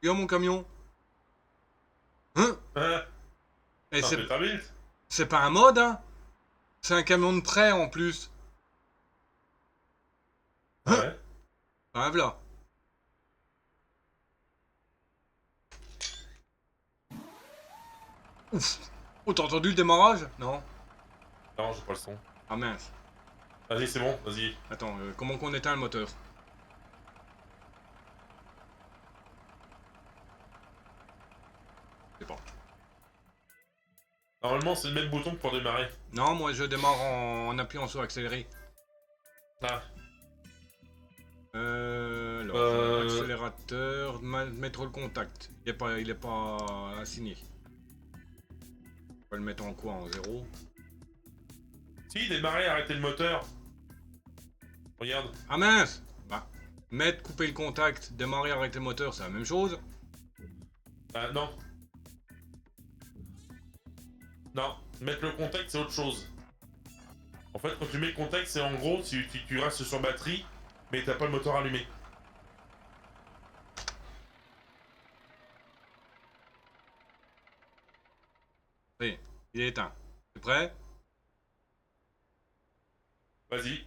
Regarde mon camion. Hein? Hein. Et Ça fait ta build. c'est pas un mode, hein? C'est un camion de prêt en plus. Hein? Ouais. Bah voilà. Ouf. Oh, t'as entendu le démarrage? Non. Non, j'ai pas le son. Ah mince. Vas-y, c'est bon, vas-y. Attends, comment qu'on éteint le moteur? Je sais pas. Normalement, c'est le même bouton que pour démarrer. Non, moi je démarre en appuyant sur accélérer. Ah. Alors, accélérateur, mettre le contact. Il est pas assigné. On va le mettre en quoi? En 0. Si, démarrer, arrêter le moteur. Regarde. Ah mince! Bah, mettre, couper le contact, démarrer, arrêter le moteur, c'est la même chose. Ah, non. Non, mettre le contact, c'est autre chose. En fait, quand tu mets le contact, c'est en gros, tu restes sur batterie, mais t'as pas le moteur allumé. Oui, il est éteint. C'est prêt? Vas-y.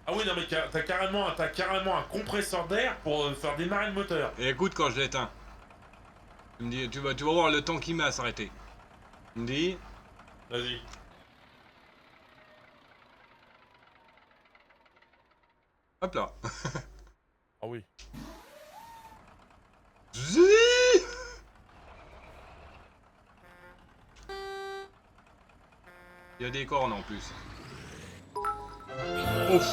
Ah oui, non, mais t'as carrément un compresseur d'air pour faire démarrer le moteur. Et écoute quand je l'éteins. Tu me dis, tu vas voir le temps qu'il met à s'arrêter. Tu me dis. Vas-y. Hop là. Ah oui. Il y a des cornes en plus. Ouf.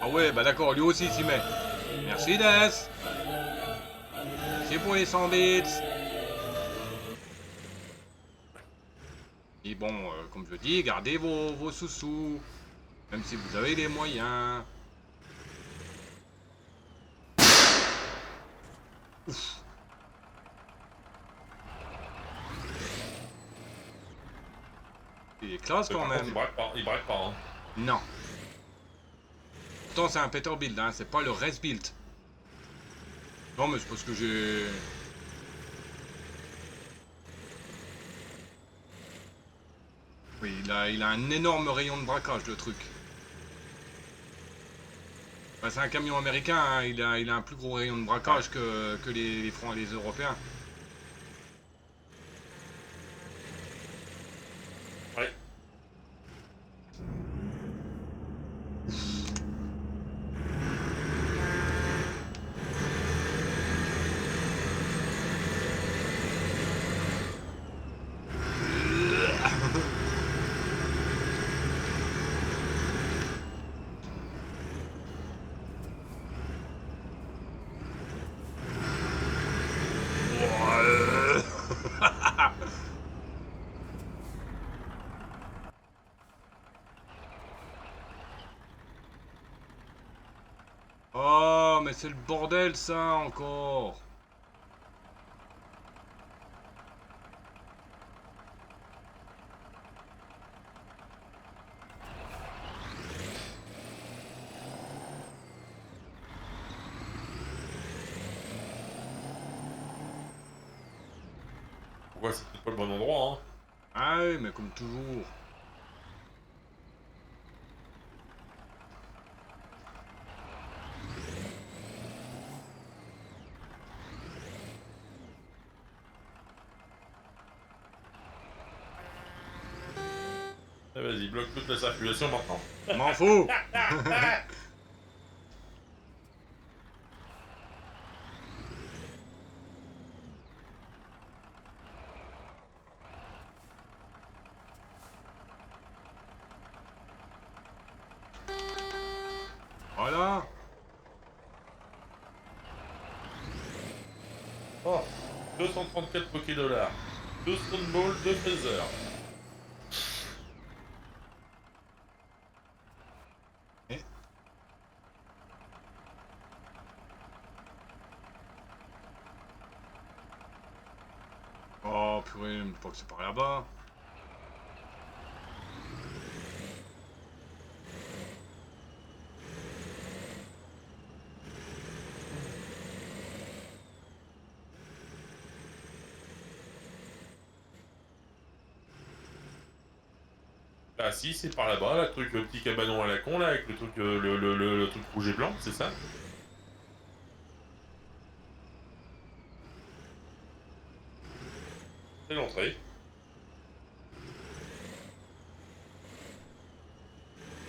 Ah ouais, bah d'accord, lui aussi s'y met. Merci Des. Merci pour les 100 bits. Et bon, comme je dis, gardez vos sous-sous. Même si vous avez les moyens. Ouf. Il est classe quand Par contre, même. il braque pas, hein. Non. Pourtant c'est un Peterbilt, hein, c'est pas le Resbuilt. Non mais c'est parce que j'ai... Oui, il a un énorme rayon de braquage, le truc. Bah, c'est un camion américain, hein, il a un plus gros rayon de braquage que les Européens. Ouais. Oh, mais c'est le bordel ça encore. Pourquoi c'est peut-être pas le bon endroit, hein. Ah oui, mais comme toujours. Eh, vas-y, bloque toute la circulation maintenant. M'en fous. Voilà. Oh, 234 Poké-Dollars. 2 Stone Ball, 2 Feather. Et... Oh purée, mais pas que c'est par là-bas. Ah si, c'est par là-bas, le truc, le petit cabanon à la con, là, avec le truc, le truc rouge et blanc, c'est ça? C'est l'entrée.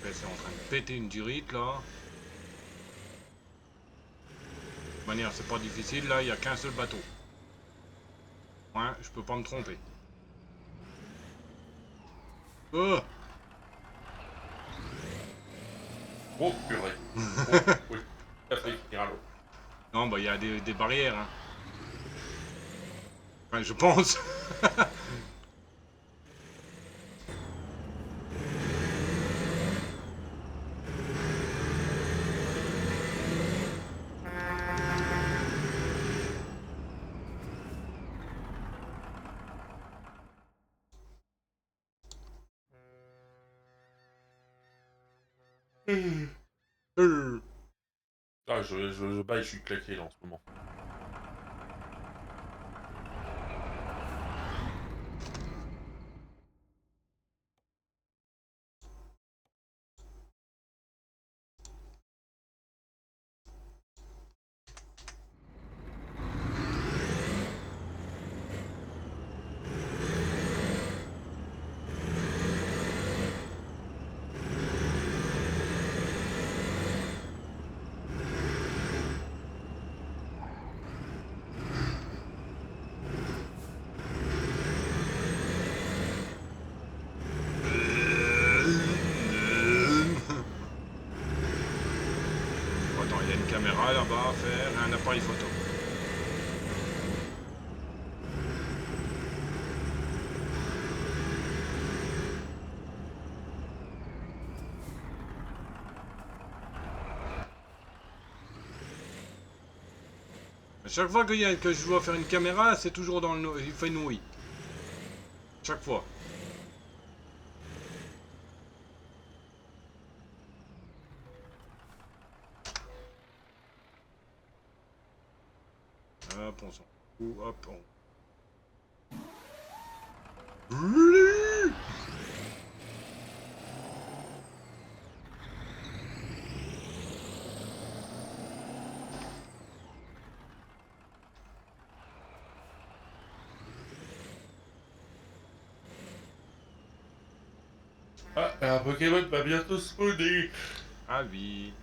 C'est en train de péter une durite là. De toute manière, c'est pas difficile là, il n'y a qu'un seul bateau. Ouais, je peux pas me tromper. Oh. Oh, purée. Oh, oui. Ça fait finir à l'eau. Non, bah il y a des barrières. Hein. Enfin, je pense. Ah, je baille, je suis claqué là en ce moment. Attends, il y a une caméra là-bas à faire et un appareil photo. À chaque fois que je dois faire une caméra, c'est toujours dans le... Il fait nouilles. Chaque fois. Hop, on s'en fout. Hop, on... Ah, un Pokémon va bientôt spawner. Ah oui.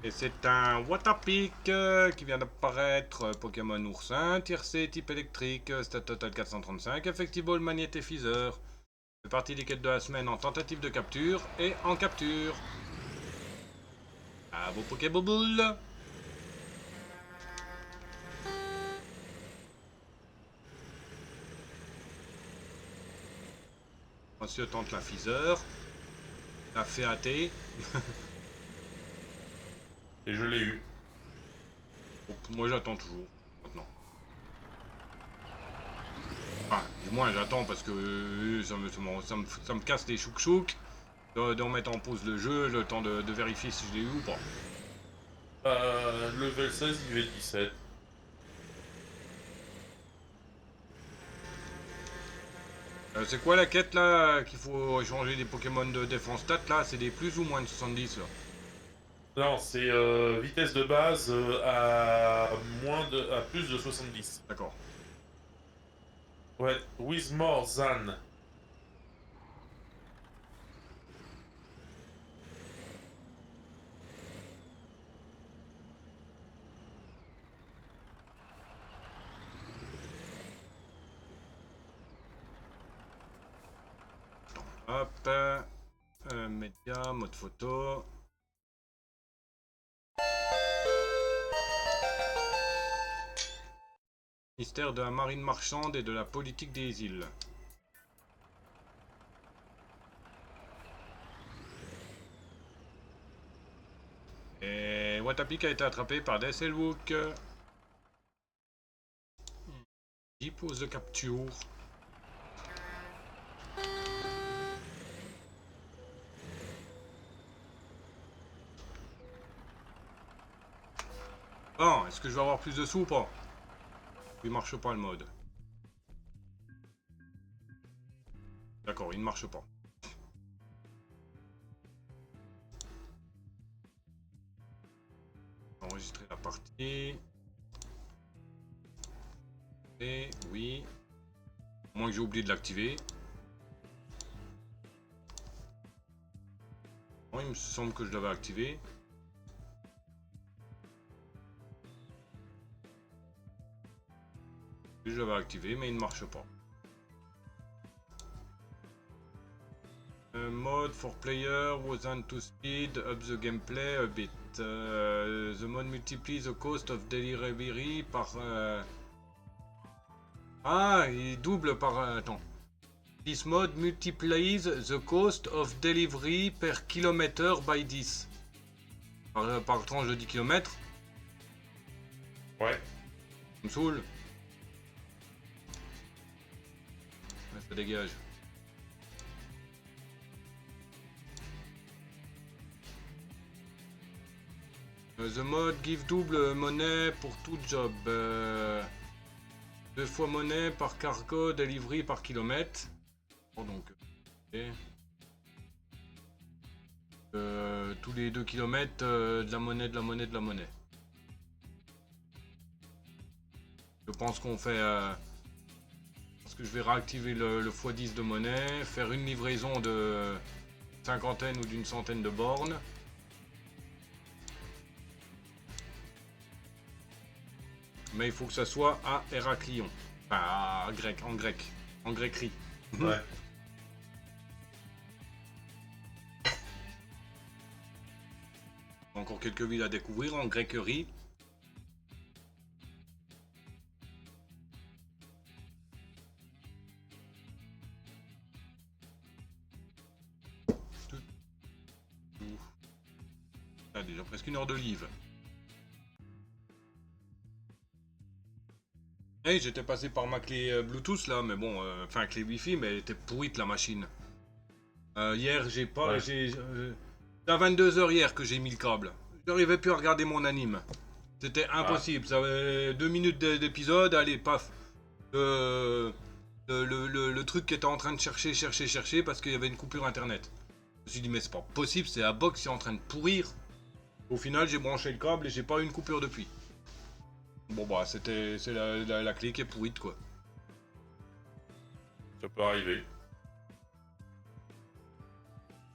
Et c'est un Waterpik qui vient d'apparaître, Pokémon oursin, tiercé, type électrique, stat total 435, effectivement le magnétéphyseur. Fait partie des quêtes de la semaine en tentative de capture et en capture. À vos Pokéboboules. Monsieur tente la Physer, la fait hâter. Et je l'ai eu. Moi j'attends toujours, maintenant. Enfin, du moins j'attends parce que ça me casse les chouk-chouk de remettre en pause le jeu, le temps de vérifier si je l'ai eu ou pas. Level 16, il est 17. C'est quoi la quête là qu'il faut échanger des Pokémon de défense stat là? C'est des plus ou moins de 70 là? Non, c'est vitesse de base à plus de 70. D'accord. Ouais, with more than. Hop. Média, mode photo. Ministère de la marine marchande et de la politique des îles. Et Watapik a été attrapé par des Selwook. Il pose de capture. Bon, est-ce que je vais avoir plus de sous ou pas? Il marche pas le mode. D'accord, il ne marche pas. Enregistrer la partie. Et oui. Au moins que j'ai oublié de l'activer. Bon, il me semble que je l'avais activé. Je l'avais activé, mais il ne marche pas. Mode for player wasn't to speed up the gameplay a bit. The mode multiplies the cost of delivery par... Ah, il double par... Attends. This mode multiplies the cost of delivery per kilometer by 10. Par tranche de 10 km. Ouais. Ça me saoule. Ouais, ça dégage. The mode give double monnaie pour tout job. 2 fois monnaie par cargo delivery par kilomètre. Bon, donc. Okay. Tous les 2 km, de la monnaie, de la monnaie, de la monnaie. Je pense qu'on fait... parce que je vais réactiver le x10 de monnaie, faire une livraison de cinquantaine ou d'une centaine de bornes. Mais il faut que ça soit à Héraclion. Enfin, à grec, en grec. En gréquerie. Ouais. Encore quelques villes à découvrir en gréquerie. Ah, déjà presque 1 heure de live. Hey, j'étais passé par ma clé Bluetooth là, mais bon, enfin clé Wi-Fi, mais elle était pourrite la machine. Hier, j'ai pas, Ouais. c'est à 22 h hier que j'ai mis le câble. J'arrivais plus à regarder mon anime. C'était impossible. Ça avait 2 minutes d'épisode, allez, paf. Le truc qui était en train de chercher parce qu'il y avait une coupure internet. Je me suis dit, mais c'est pas possible, c'est la box qui est en train de pourrir. Au final, j'ai branché le câble et j'ai pas eu une coupure depuis. Bon bah, c'est la clé qui est pourrite quoi. Ça peut arriver.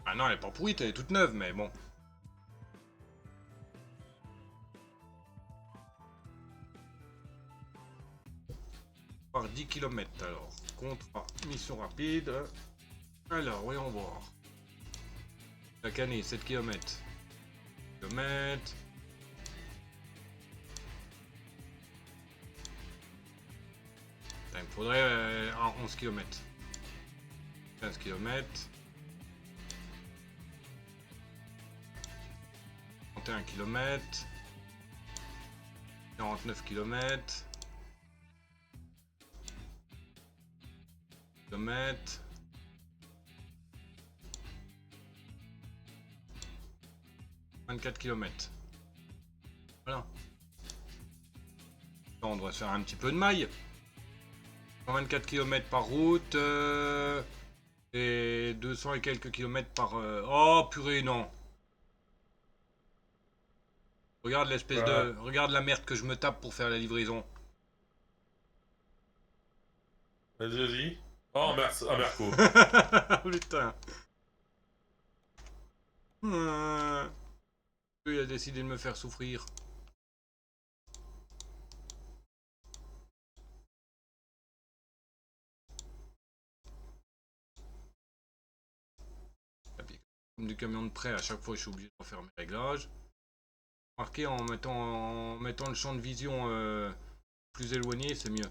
Ah non, elle est pas pourrite, elle est toute neuve, mais bon. Par 10 km alors. Contrat, mission rapide. Alors, voyons voir. Chaque année, 7 km. Km. Il me faudrait 11 km. 15 km. 31 km. 49 km. Km. 24 km. Voilà. On devrait se faire un petit peu de maille. 124 km par route. Et 200 et quelques kilomètres par... Oh purée, non. Regarde l'espèce de... Regarde la merde que je me tape pour faire la livraison. Vas-y, vas-y. Oh, merci. Ah, Merco. Putain. Il a décidé de me faire souffrir. Comme du camion de prêt, à chaque fois je suis obligé de refaire mes réglages. Marqué en mettant le champ de vision plus éloigné, c'est mieux.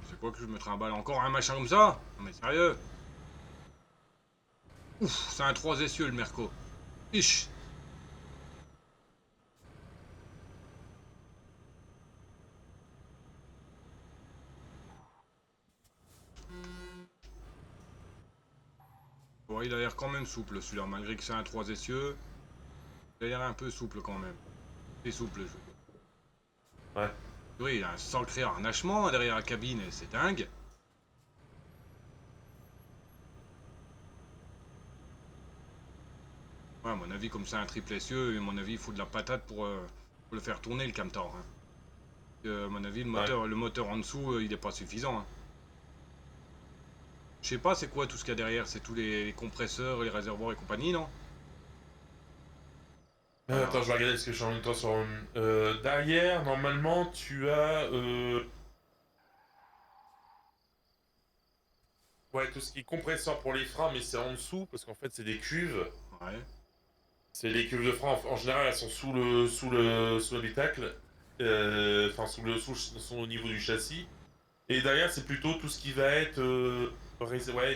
C'est quoi que je me trimballe encore un machin comme ça? Non mais sérieux? Ouf, c'est un 3 essieux le Merco. Ich. Bon, il a l'air quand même souple celui-là, malgré que c'est un 3 essieux. Il a l'air un peu souple quand même. C'est souple, je veux dire. Ouais. Oui, il a un sacré harnachement derrière la cabine, et c'est dingue. Ouais, à mon avis, comme c'est un triple essieu, à mon avis, il faut de la patate pour le faire tourner le Camtor. Hein. À mon avis, le moteur en dessous, il n'est pas suffisant. Hein. Je sais pas, c'est quoi tout ce qu'il y a derrière? C'est tous les compresseurs, les réservoirs et compagnie, non? Attends, je vais regarder parce que je suis en même temps sur. Derrière, normalement, tu as. Ouais, tout ce qui est compresseur pour les freins, mais c'est en dessous parce qu'en fait, c'est des cuves. Ouais. C'est les cuves de frein, en général, elles sont sous l'habitacle. Enfin, sont au niveau du châssis. Et derrière, c'est plutôt tout ce qui va être. Ouais,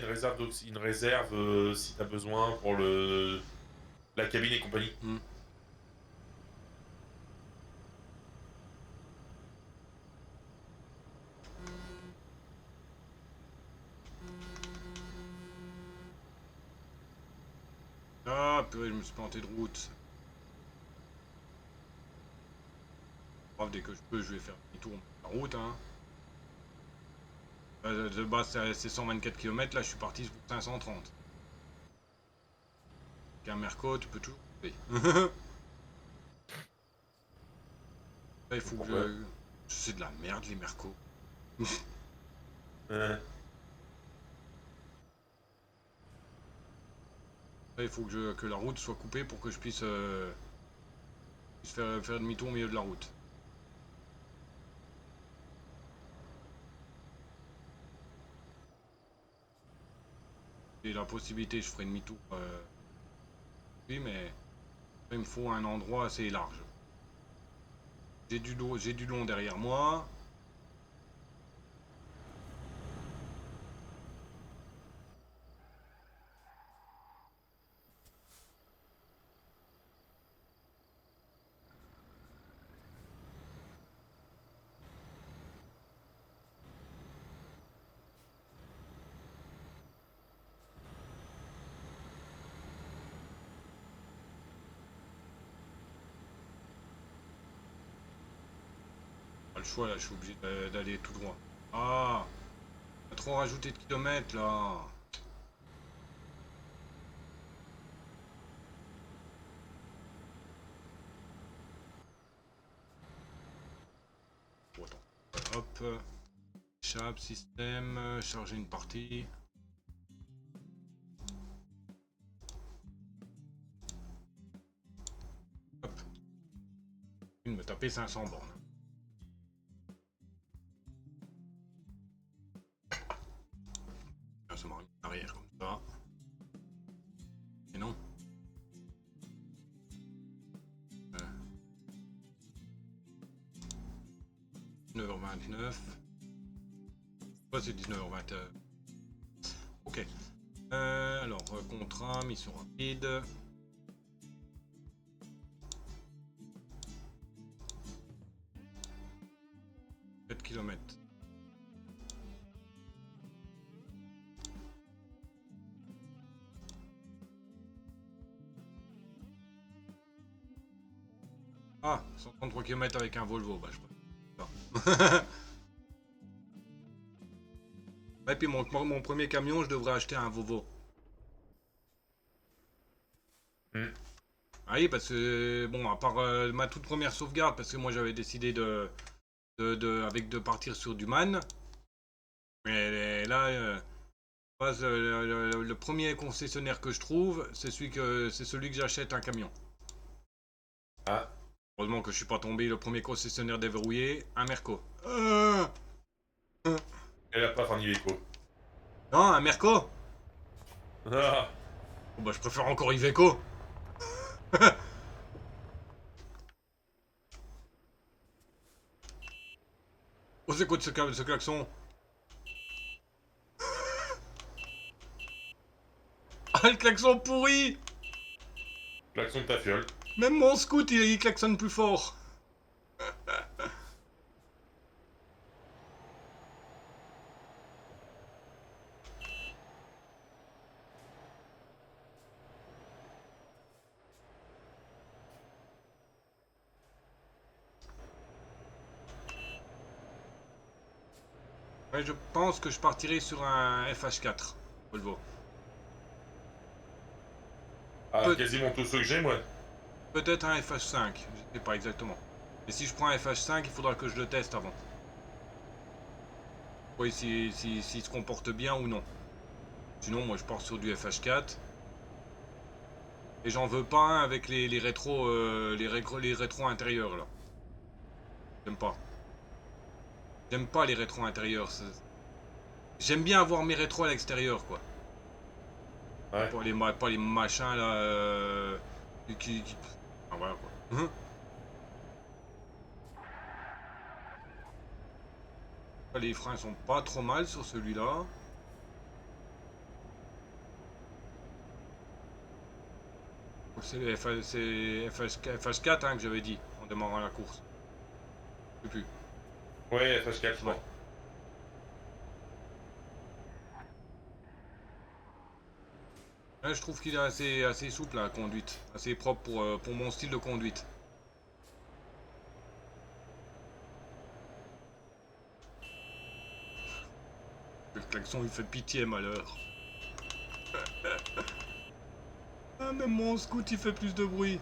une réserve si t'as besoin pour la cabine et compagnie. Hmm. Ah, purée, je me suis planté de route. Bref, dès que je peux, je vais faire un petit tour en route, hein. De base, c'est 124 km, là, je suis parti pour 530. Avec un Merco, tu peux toujours couper. Là, il faut que Pourquoi? je... C'est de la merde, les Mercos. Euh, Là, il faut que la route soit coupée pour que je puisse, faire demi-tour au milieu de la route. Et la possibilité, je ferai demi-tour. Oui, mais il me faut un endroit assez large. J'ai du long derrière moi. Pas le choix là, je suis obligé d'aller tout droit. Ah, t'as trop rajouté de kilomètres là. Bon, attends. Hop. Échappe, système, charger une partie. Hop. Je me taper 500 bornes. Ça m'a remis en arrière comme ça. Et non. 19h29. Ouais, c'est 19h20. Ok. Alors, contrat, mission rapide. 4 km. Ah, 133 km avec un Volvo, bah je sais. Et puis mon premier camion, je devrais acheter un Volvo. Ah oui, parce que, bon, à part ma toute première sauvegarde, parce que moi j'avais décidé de partir sur du MAN. Mais là, le premier concessionnaire que je trouve, c'est celui que j'achète un camion. Ah, Heureusement que je suis pas tombé. Le premier concessionnaire déverrouillé, un Merco. elle a pas fait un Iveco. Non, un Merco. Ah, Oh, bah, je préfère encore Iveco. Oh, c'est quoi ce klaxon? Ah, le klaxon pourri. klaxon de ta fiole. Même mon scout, il klaxonne plus fort. Ouais, je pense que je partirai sur un FH4 Volvo. Ah, Peut- quasiment tous ceux que j'ai, moi. Peut-être un FH5, je sais pas exactement. Mais si je prends un FH5, il faudra que je le teste avant. Oui, s'il se comporte bien ou non. Sinon, moi je pars sur du FH4. Et j'en veux pas un avec les rétros, les rétros intérieurs là. J'aime pas. J'aime pas les rétros intérieurs. J'aime bien avoir mes rétros à l'extérieur quoi. Ouais. Pas les machins là. Ah, voilà quoi. Les freins sont pas trop mal sur celui-là. C'est FH4 hein, que j'avais dit en démarrant la course. Je sais plus. Ouais, FH4, je Ouais. crois. Ouais, je trouve qu'il est assez souple à la conduite. Assez propre pour mon style de conduite. Le klaxon il fait pitié malheur. Ah même mon scout il fait plus de bruit.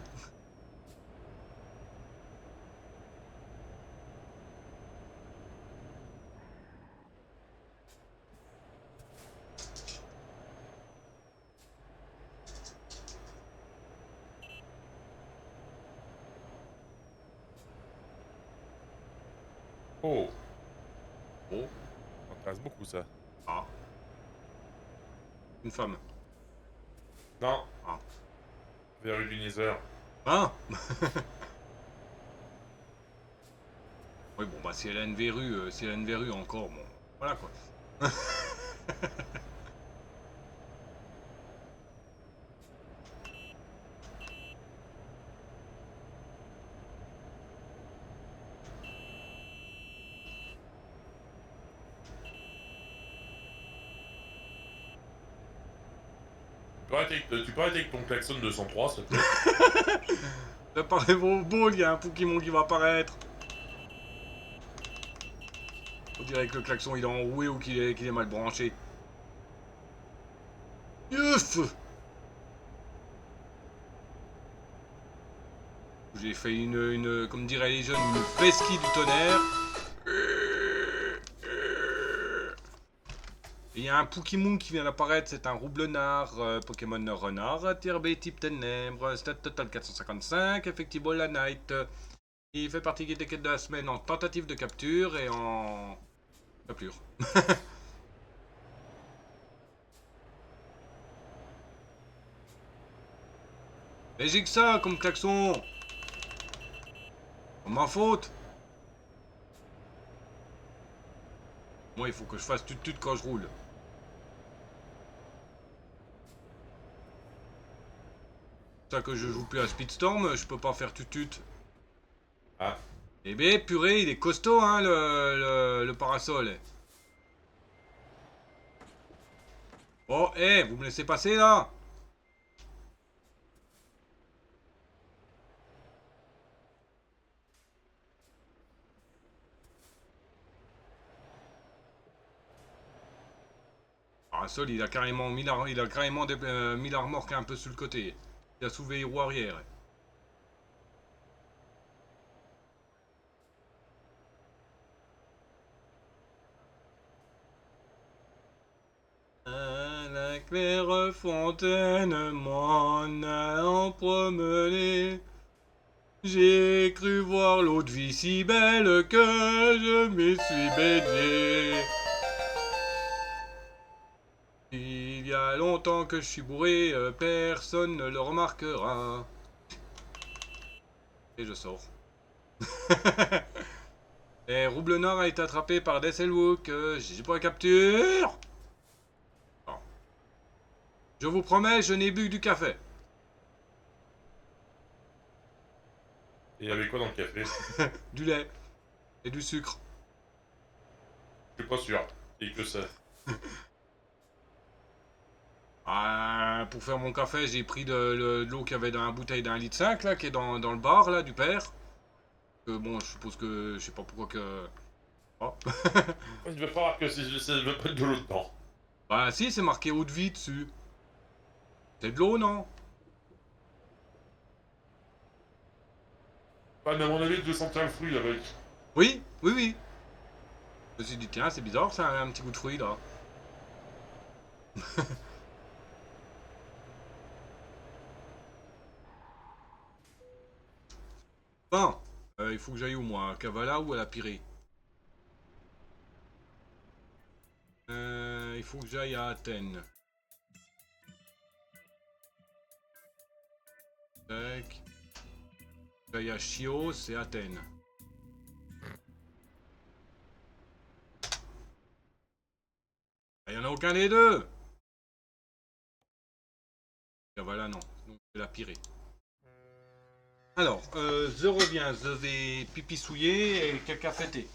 Oh, Oh. ça m'intéresse beaucoup, ça. Ah. Une femme. Non, Ah. verru du Nether. Ah. Oui bon bah si elle a une verrue, si elle a une verrue encore, bon. Voilà quoi. Tu peux arrêter avec ton klaxon de 103, s'il te plaît? Préparez-vous il y a un Pokémon qui va apparaître. On dirait que le klaxon il est enroué ou qu'il est mal branché. Yeuf. J'ai fait comme diraient les jeunes, une pesquille du tonnerre. Il y a un Pokémon qui vient d'apparaître, c'est un Roublenard, Pokémon renard, tier B type ténèbres, stat total 455, effectible la night. Il fait partie des quêtes de la semaine en tentative de capture et en capture. Mais j'ai que ça comme klaxon. C'est ma faute. Moi il faut que je fasse tut quand je roule. C'est ça que je joue plus à Speedstorm, je peux pas faire tut. Ah, Eh ben purée, il est costaud hein le parasol. Oh, vous me laissez passer là? Parasol, il a carrément mis la remorque un peu sur le côté. Il a soulevé les roues arrière. À la claire fontaine m'en allant promener, J'ai cru voir l'eau de vie si belle que je m'y suis baigné. Il y a longtemps que je suis bourré, personne ne le remarquera. Et je sors. Et Rouble Nord a été attrapé par Desselwook. J'ai pour la capture. Bon. Je vous promets, je n'ai bu que du café. Et avec quoi dans le café? Du lait. Et du sucre. Je suis pas sûr. Et que ça. Ah, pour faire mon café, j'ai pris de l'eau qu'il y avait dans la bouteille d'un litre 5 là, qui est dans le bar là, du père. Bon, je suppose que. Je sais pas pourquoi que. Oh. Je veux pas voir que ça ne veut pas être de l'eau dedans. Bah si, c'est marqué eau de vie dessus. C'est de l'eau, non? Ah, mais à mon avis, 200 le fruit avec. Oui, oui, oui. Je me suis dit, tiens, c'est bizarre, ça a un petit goût de fruit là. Bon, il faut que j'aille où moi? À Kavala ou à la Pirée? Il faut que j'aille à Athènes. Tac. J'aille à Chios et Athènes. Il n'y en a aucun des deux! Kavala, non. Donc c'est la Pirée. Alors, je reviens, je vais pipi souiller et caca fêter.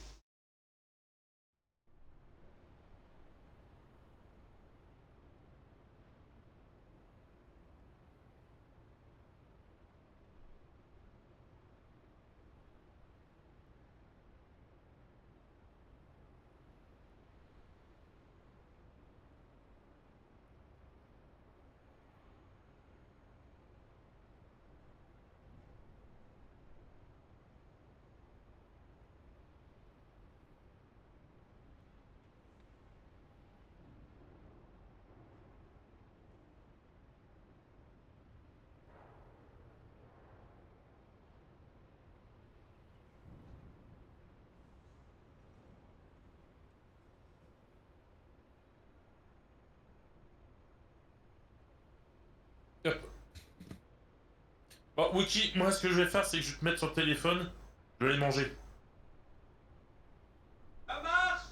Hop. Bon, Wiki, moi, ce que je vais faire, c'est que je vais te mettre sur le téléphone. Je vais aller manger. Ça marche!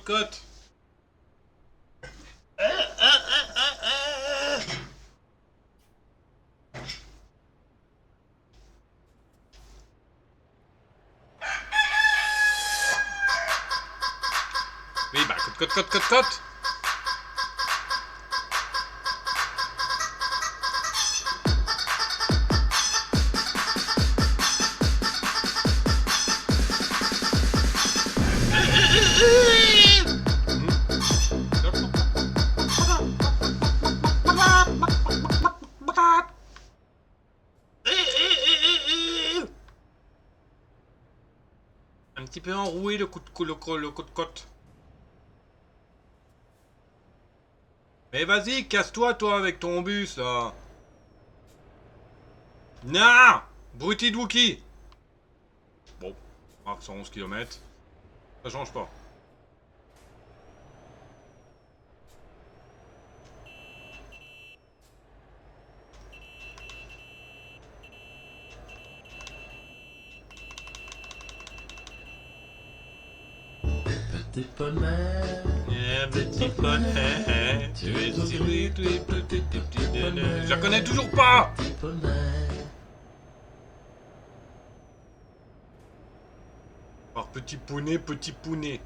Cote. Oui, bah, cote. petit peu enroué le coup de côte. Mais vas-y, casse-toi, toi, avec ton bus, là. Non! Bruti de Wookie. Bon, marque 111 km. Ça change pas. Petit poney, Petit poney, tu es si je la connais toujours pas! petit poney. Par petit poney, petit poney.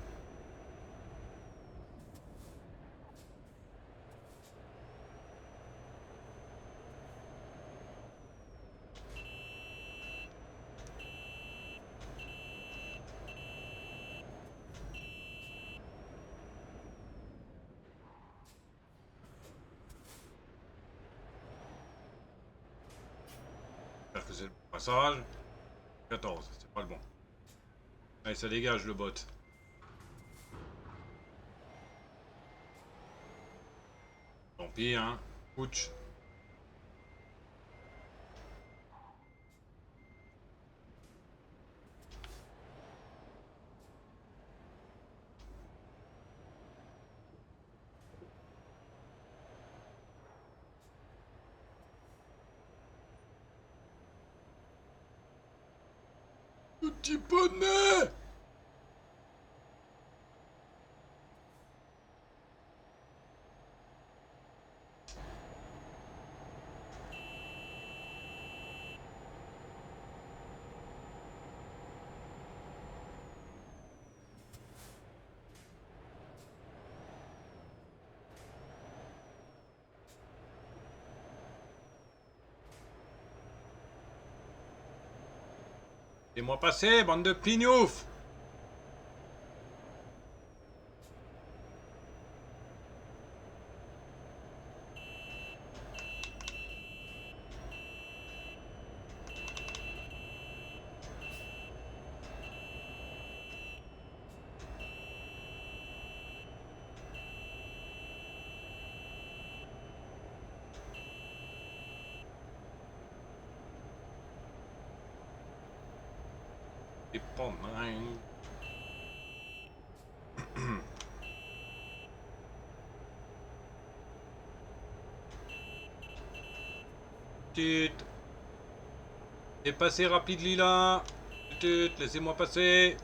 J'espère que c'est le bon passage. 14, c'est pas le bon. Allez, ça dégage le bot. Tant pis, hein. Ouch. Petit poney! Laissez-moi passer, bande de pignoufs! C'est pas mal. Tut. Et passez rapide, Lila. Tut, laissez-moi passer.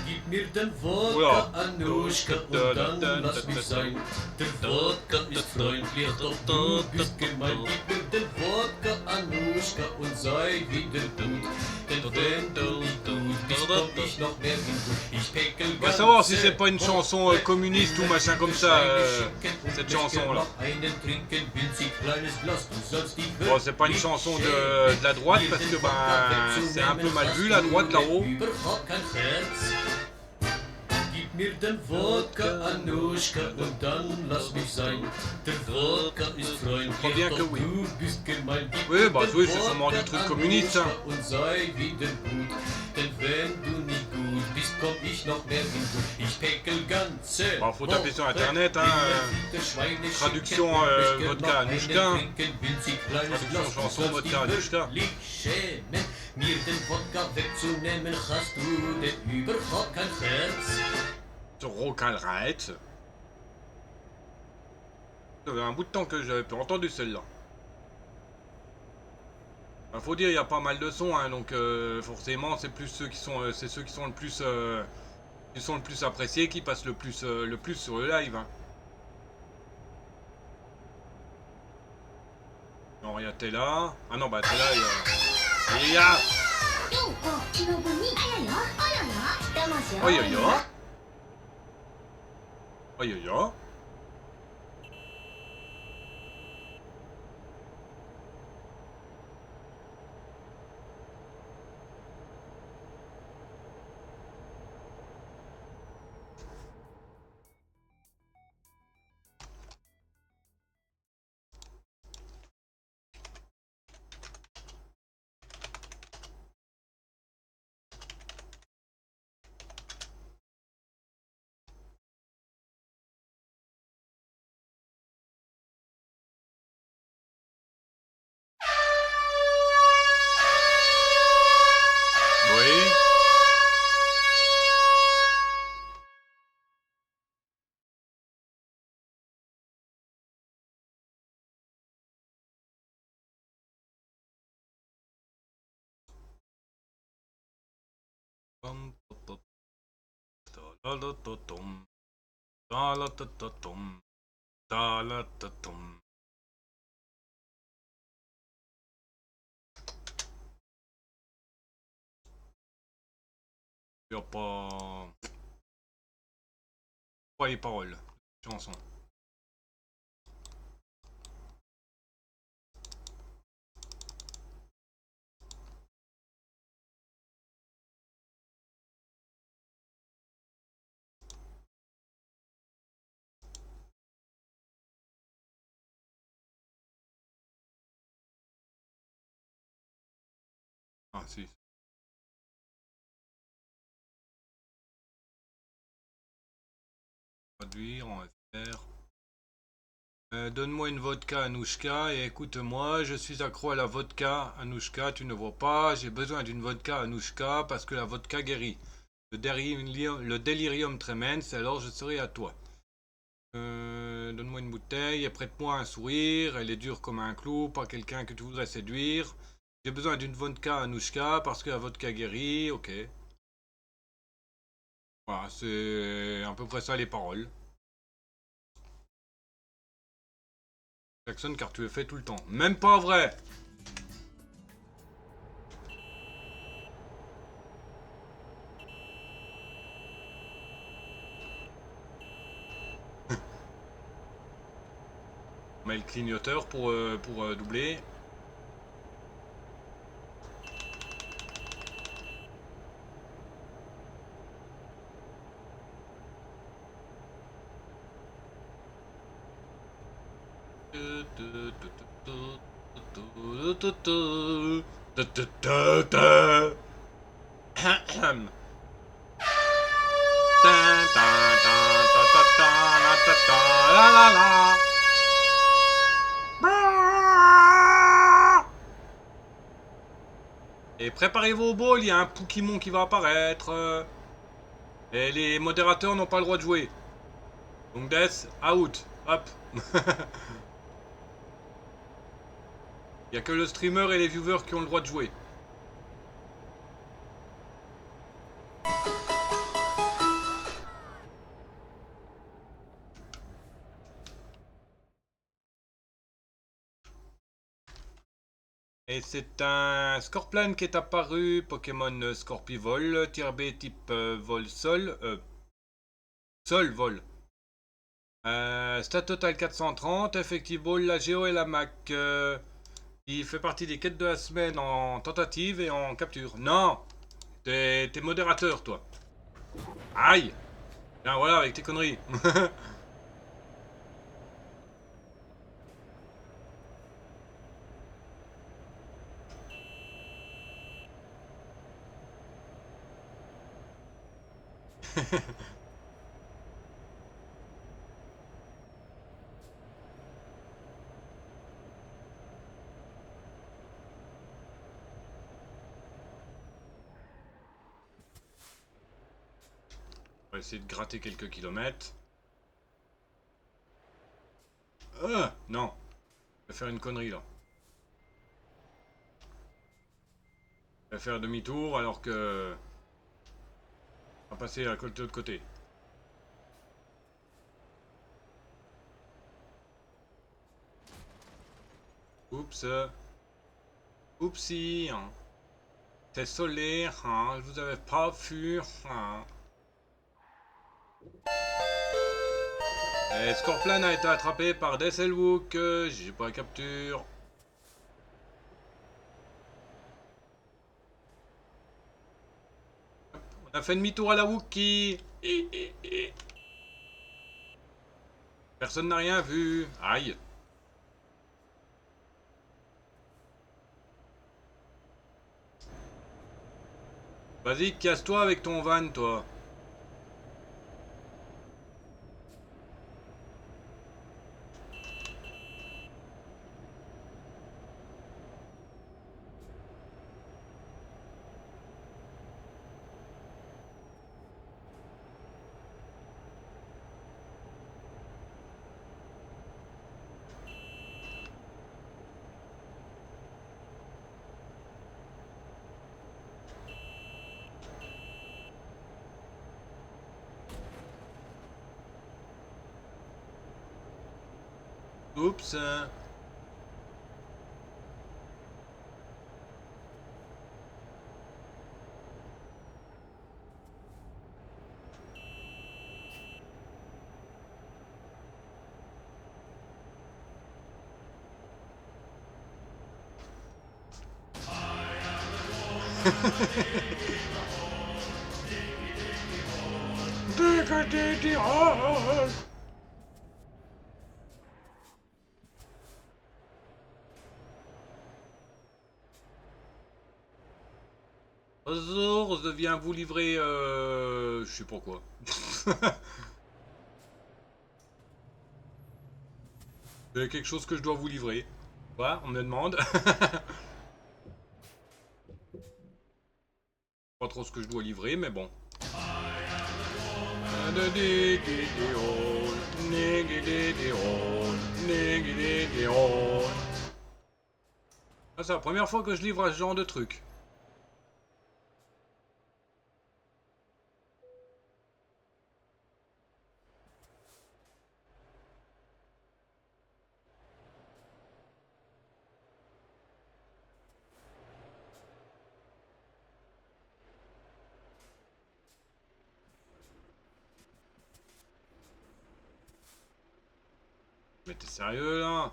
Gib mir den Wodka, Oula. Anuschka, und dann lass mich sein. Der Wodka ist freundlich, doch du bist gemein. Gib mir den Wodka, Anuschka, und sei wieder gut. Denn wenn du nicht gut bist, komm ich noch mehr hin. Ich peckel On va savoir si c'est pas une chanson communiste ou machin comme ça, cette chanson là. Bon, c'est pas une chanson de la droite parce que ben c'est un peu mal vu la droite là-haut. Gib mir den Wodka, Anuschka, und dann lass mich sein. Der Wodka ist freundlich, bien que doch oui. du bist gemein. Gib Oui, mir bah den oui, c'est Wodka, sûrement du truc communiste, Anuschka, ça. und sei wieder gut. Denn wenn du nicht gut bist, komm ich noch mehr hin. Ich peckel ganze Bon, faut taper sur internet, hein. Traduction, Vodka Anuschka. Traduction chanson Vodka Anuschka. Mir den Wodka wegzunehmen, hast du denn überhaupt kein Herz? Sur Rocalreit. Ça fait un bout de temps que j'avais pas entendu celle-là. Ben, faut dire, il y a pas mal de sons, hein, donc forcément, c'est plus ceux qui sont, c'est ceux qui sont le plus, appréciés, qui passent le plus sur le live. Hein. Non, il y a Tella. Ah non, bah Tella, il y a. Il y a. Oh, yo yo. Oh, yo yo. Ta-la-ta-tom. Ta-la-ta-ta-tom. Ta-la-ta-tom. Y a pas les paroles. Chanson. Ah si. Traduire en FR. Donne-moi une vodka Anouchka et écoute-moi, je suis accro à la vodka Anouchka, tu ne vois pas, j'ai besoin d'une vodka Anouchka parce que la vodka guérit. Le délirium tremens, alors je serai à toi. Donne-moi une bouteille et prête-moi un sourire, elle est dure comme un clou, pas quelqu'un que tu voudrais séduire. J'ai besoin d'une vodka Anouchka parce que la vodka guérit, ok. Voilà, c'est à peu près ça les paroles. Jackson, car tu le fais tout le temps. Même pas vrai! On met le clignoteur pour doubler. Et préparez-vous au bol, il y a un Pokémon qui va apparaître. Et les modérateurs n'ont pas le droit de jouer. Donc Death, out. Hop. Il n'y a que le streamer et les viewers qui ont le droit de jouer. Et c'est un Scorpion qui est apparu, Pokémon Scorpivol, tier B type vol sol, sol vol. Stat total 430, effective ball, la Géo et la Mac. Il fait partie des quêtes de la semaine en tentative et en capture. Non! T'es modérateur, toi. Aïe! Tiens, voilà, avec tes conneries. On va essayer de gratter quelques kilomètres. Non. Je vais faire une connerie, là. Je vais faire demi-tour alors que... On va passer à de l'autre côté. Oups. Oupsie. Hein. C'est solaire, hein. Je vous avais pas vu, hein. Et Scorpion a été attrapé par Desselwook. J'ai pas la capture. On a fait demi-tour à la Wookie. Personne n'a rien vu. Aïe. Vas-y, casse-toi avec ton van, toi. Oups. Bonjour, je viens vous livrer, je sais pas quoi. J'ai quelque chose que je dois vous livrer. Quoi, on me demande. Pas trop ce que je dois livrer, mais bon. Ah, c'est la première fois que je livre à ce genre de truc. Mais t'es sérieux là?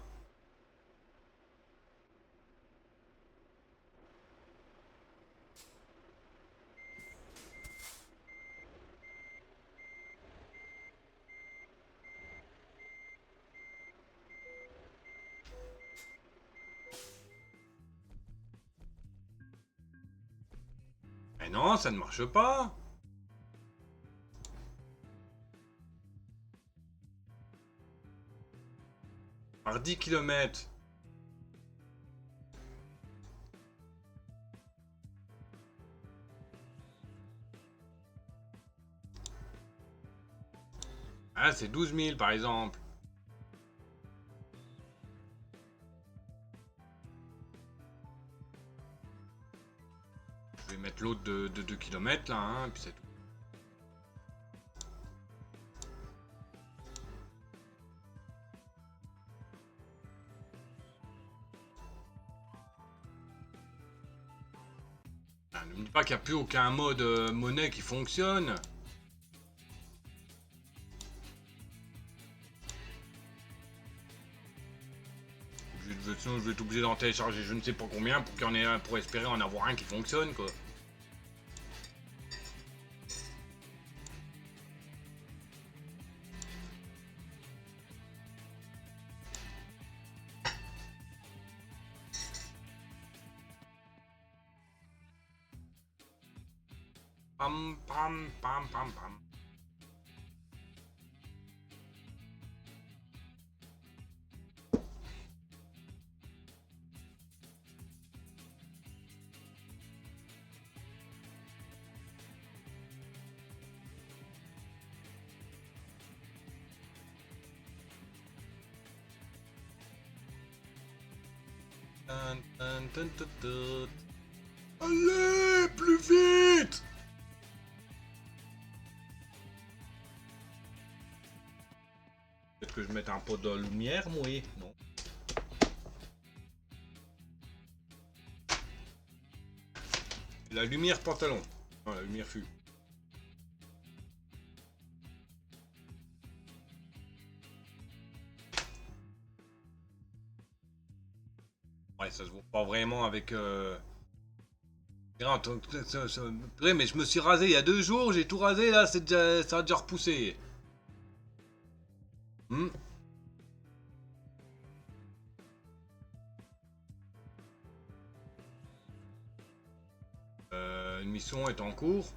Mais non, ça ne marche pas. Par 10 km. Ah, c'est 12 000 par exemple. Je vais mettre l'autre de 2 km là, hein, puis c'est tout. Ah, ne me dis pas qu'il n'y a plus aucun mode monnaie qui fonctionne. Sinon, je vais être obligé d'en télécharger je ne sais pas combien pour qu'il y en ait un, pour espérer en avoir un qui fonctionne quoi. Pam pam pam pam pam. Allez, plus vite! Peut-être que je mette un pot de lumière, moi. Non. La lumière pantalon. Non, la lumière fut. Ouais, ça se voit pas vraiment avec... Ouais, mais je me suis rasé il y a 2 jours, j'ai tout rasé là, ça a déjà repoussé. Hmm. Une mission est en cours.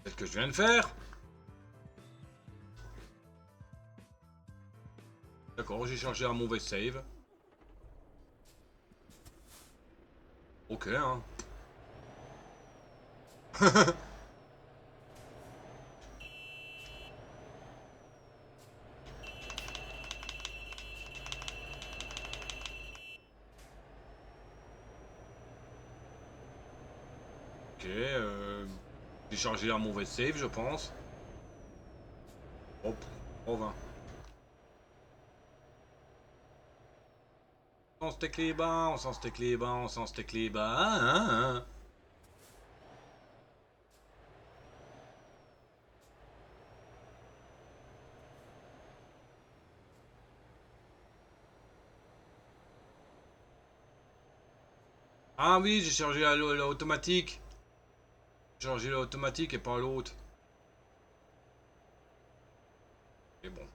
Celle que je viens de faire. D'accord, j'ai changé un mauvais save. Ok, hein. Ok, j'ai chargé la mauvaise save, je pense. Hop, on va. On s'en steak les bas, on s'en steak les bas, on s'en steak les bas. Hein. Ah oui, j'ai chargé l'automatique. J'ai chargé l'automatique et pas l'autre. Et bon.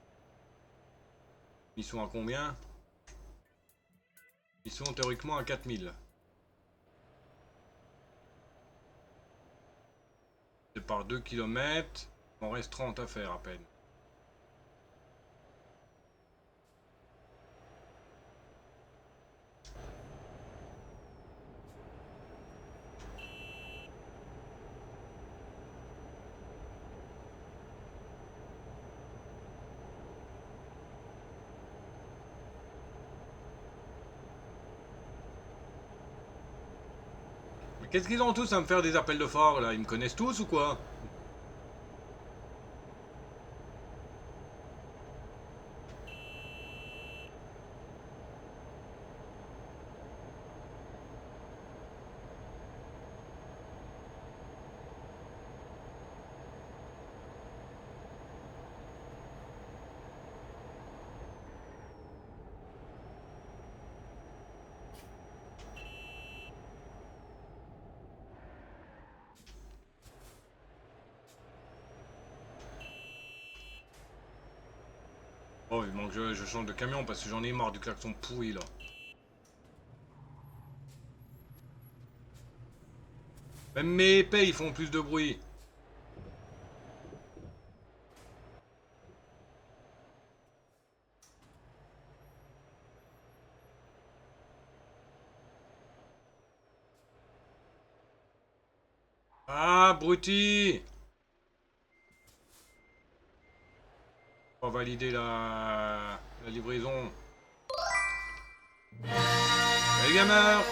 Ils sont à combien? Ils sont théoriquement à 4000. C'est par 2 km. Il m'en reste 30 à faire à peine. Mais qu'est-ce qu'ils ont tous à me faire des appels de phare là? Ils me connaissent tous ou quoi? Oh, il manque que je change de camion parce que j'en ai marre du klaxon pourri là. Même mes épais ils font plus de bruit. Ah, abruti! On va valider la livraison. Salut gamer!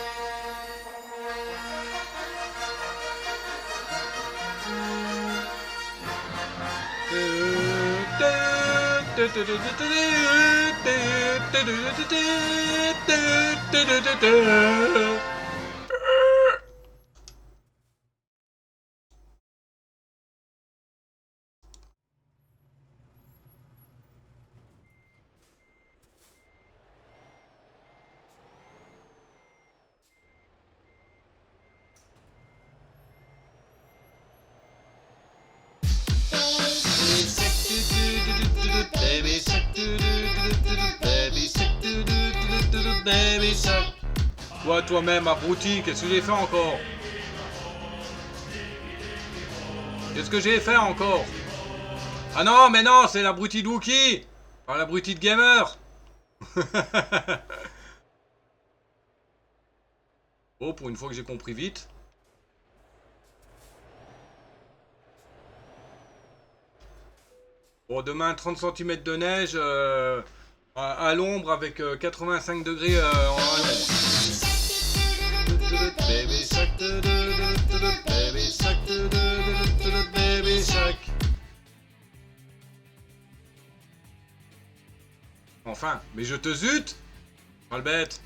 Toi, toi-même, abruti, qu'est-ce que j'ai fait encore? Qu'est-ce que j'ai fait encore? Ah non, mais non, c'est l'abruti de Wookie! Pas l'abruti de Gamer! Oh, pour une fois que j'ai compris vite. Bon, demain, 30 cm de neige à l'ombre avec 85 degrés à l'ombre. Baby shark, baby shark, baby shark. Enfin, mais je te zute, pas le bête.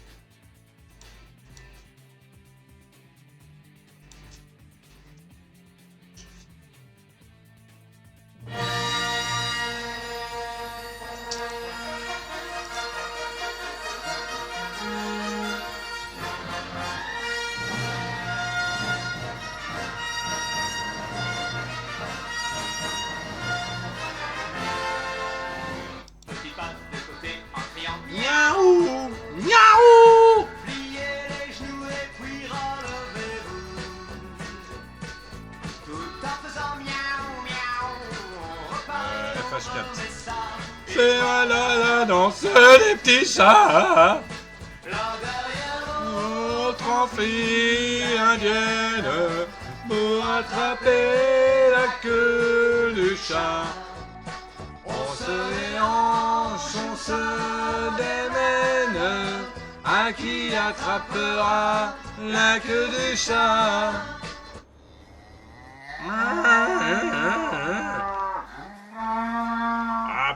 Miaou! Miaou! Pliez les genoux et puis relevez-vous. Tout en faisant miaou miaou, on repart dans FH4. un message. C'est la danse des petits chats. Là derrière Notre amphi indienne pour attraper la queue du chat. On se déhanche, on se démène. À qui attrapera la queue du chat? Ah,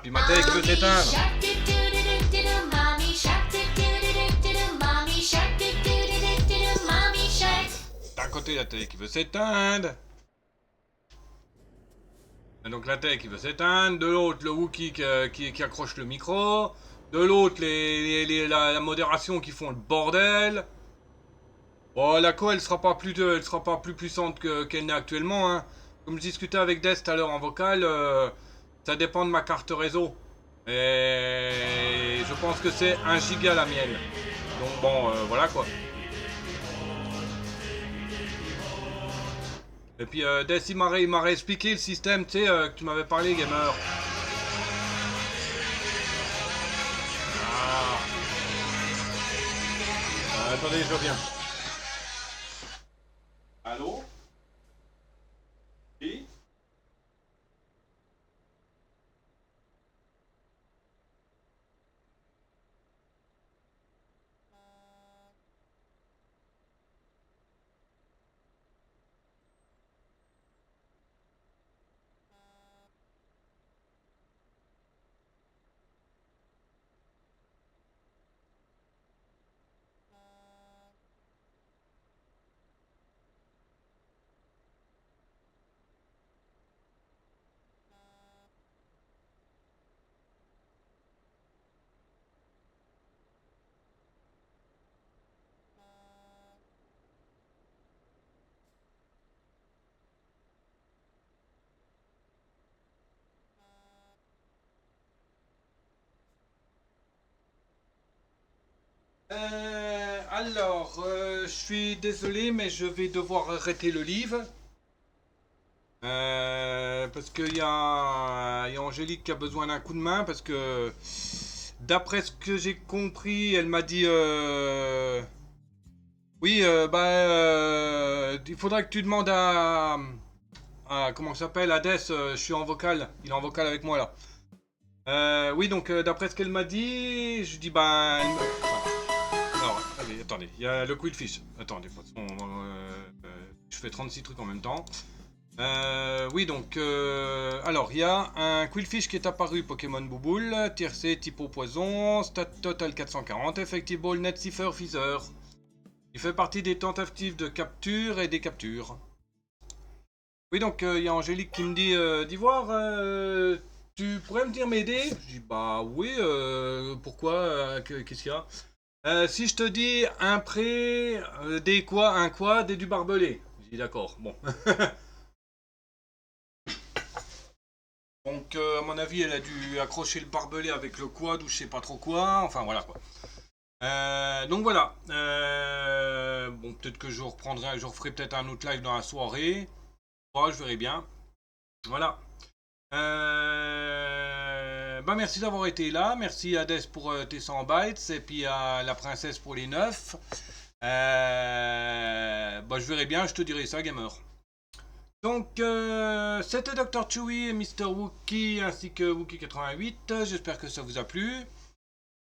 puis ma télé qui veut s'éteindre. Shark do do do do do do, mommy shark do do do do do do, mommy shark do do do do do do, mommy shark. D'un côté, la télé qui veut s'éteindre. Et donc la télé qui veut s'éteindre. De l'autre, le Wookie qui accroche le micro. De l'autre, la modération qui font le bordel. Oh, la co, elle sera pas plus puissante qu'elle n'est actuellement. Hein. Comme je discutais avec Des tout à l'heure en vocal, ça dépend de ma carte réseau. Et je pense que c'est 1 giga la mienne. Donc bon, voilà quoi. Et puis Des, il m'a réexpliqué le système, tu sais, que tu m'avais parlé, gamer. Ah. Attendez, je reviens. Allô? Oui? Je suis désolé, mais je vais devoir arrêter le livre. Parce qu'il y a Angélique qui a besoin d'un coup de main, parce que d'après ce que j'ai compris, elle m'a dit oui, il faudra que tu demandes à comment ça s'appelle, Hades, je suis en vocal, il est en vocal avec moi là. Oui, donc d'après ce qu'elle m'a dit, je dis alors, allez, attendez, il y a le Quillfish. Attendez, de toute façon, je fais 36 trucs en même temps. Oui, donc, alors, il y a un Quillfish qui est apparu, Pokémon Bouboule, tiercé, typo poison, stat total 440, effective ball, net cipher, physer. Il fait partie des tentatives de capture et des captures. Oui, donc, il y a Angélique qui me dit, d'Ivoire, tu pourrais me dire m'aider? Je dis, bah oui, pourquoi, qu'est-ce qu'il y a? Si je te dis un pré, des quoi, un quad et du barbelé. Je dis d'accord, bon. Donc à mon avis elle a dû accrocher le barbelé avec le quad ou je sais pas trop quoi, enfin voilà quoi. Donc voilà. Bon peut-être que je referai peut-être un autre live dans la soirée. Ouais, je verrai bien. Voilà. Bah merci d'avoir été là, merci Hades pour tes 100 bytes et puis à la princesse pour les 9. Bah je verrai bien, je te dirai ça gamer. Donc c'était Dr Chewy et Mr Wookie ainsi que Wookie88, j'espère que ça vous a plu.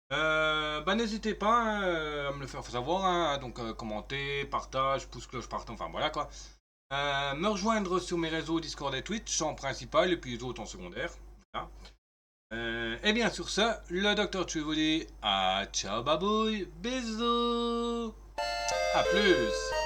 Bah n'hésitez pas hein, à me le faire savoir, hein, donc commenter, partage, pouce cloche partant, enfin voilà quoi. Me rejoindre sur mes réseaux Discord et Twitch en principal et puis les autres en secondaire. Voilà. Et bien sur ça, le Dr Chewy vous dit ciao babouille, bisous, à plus.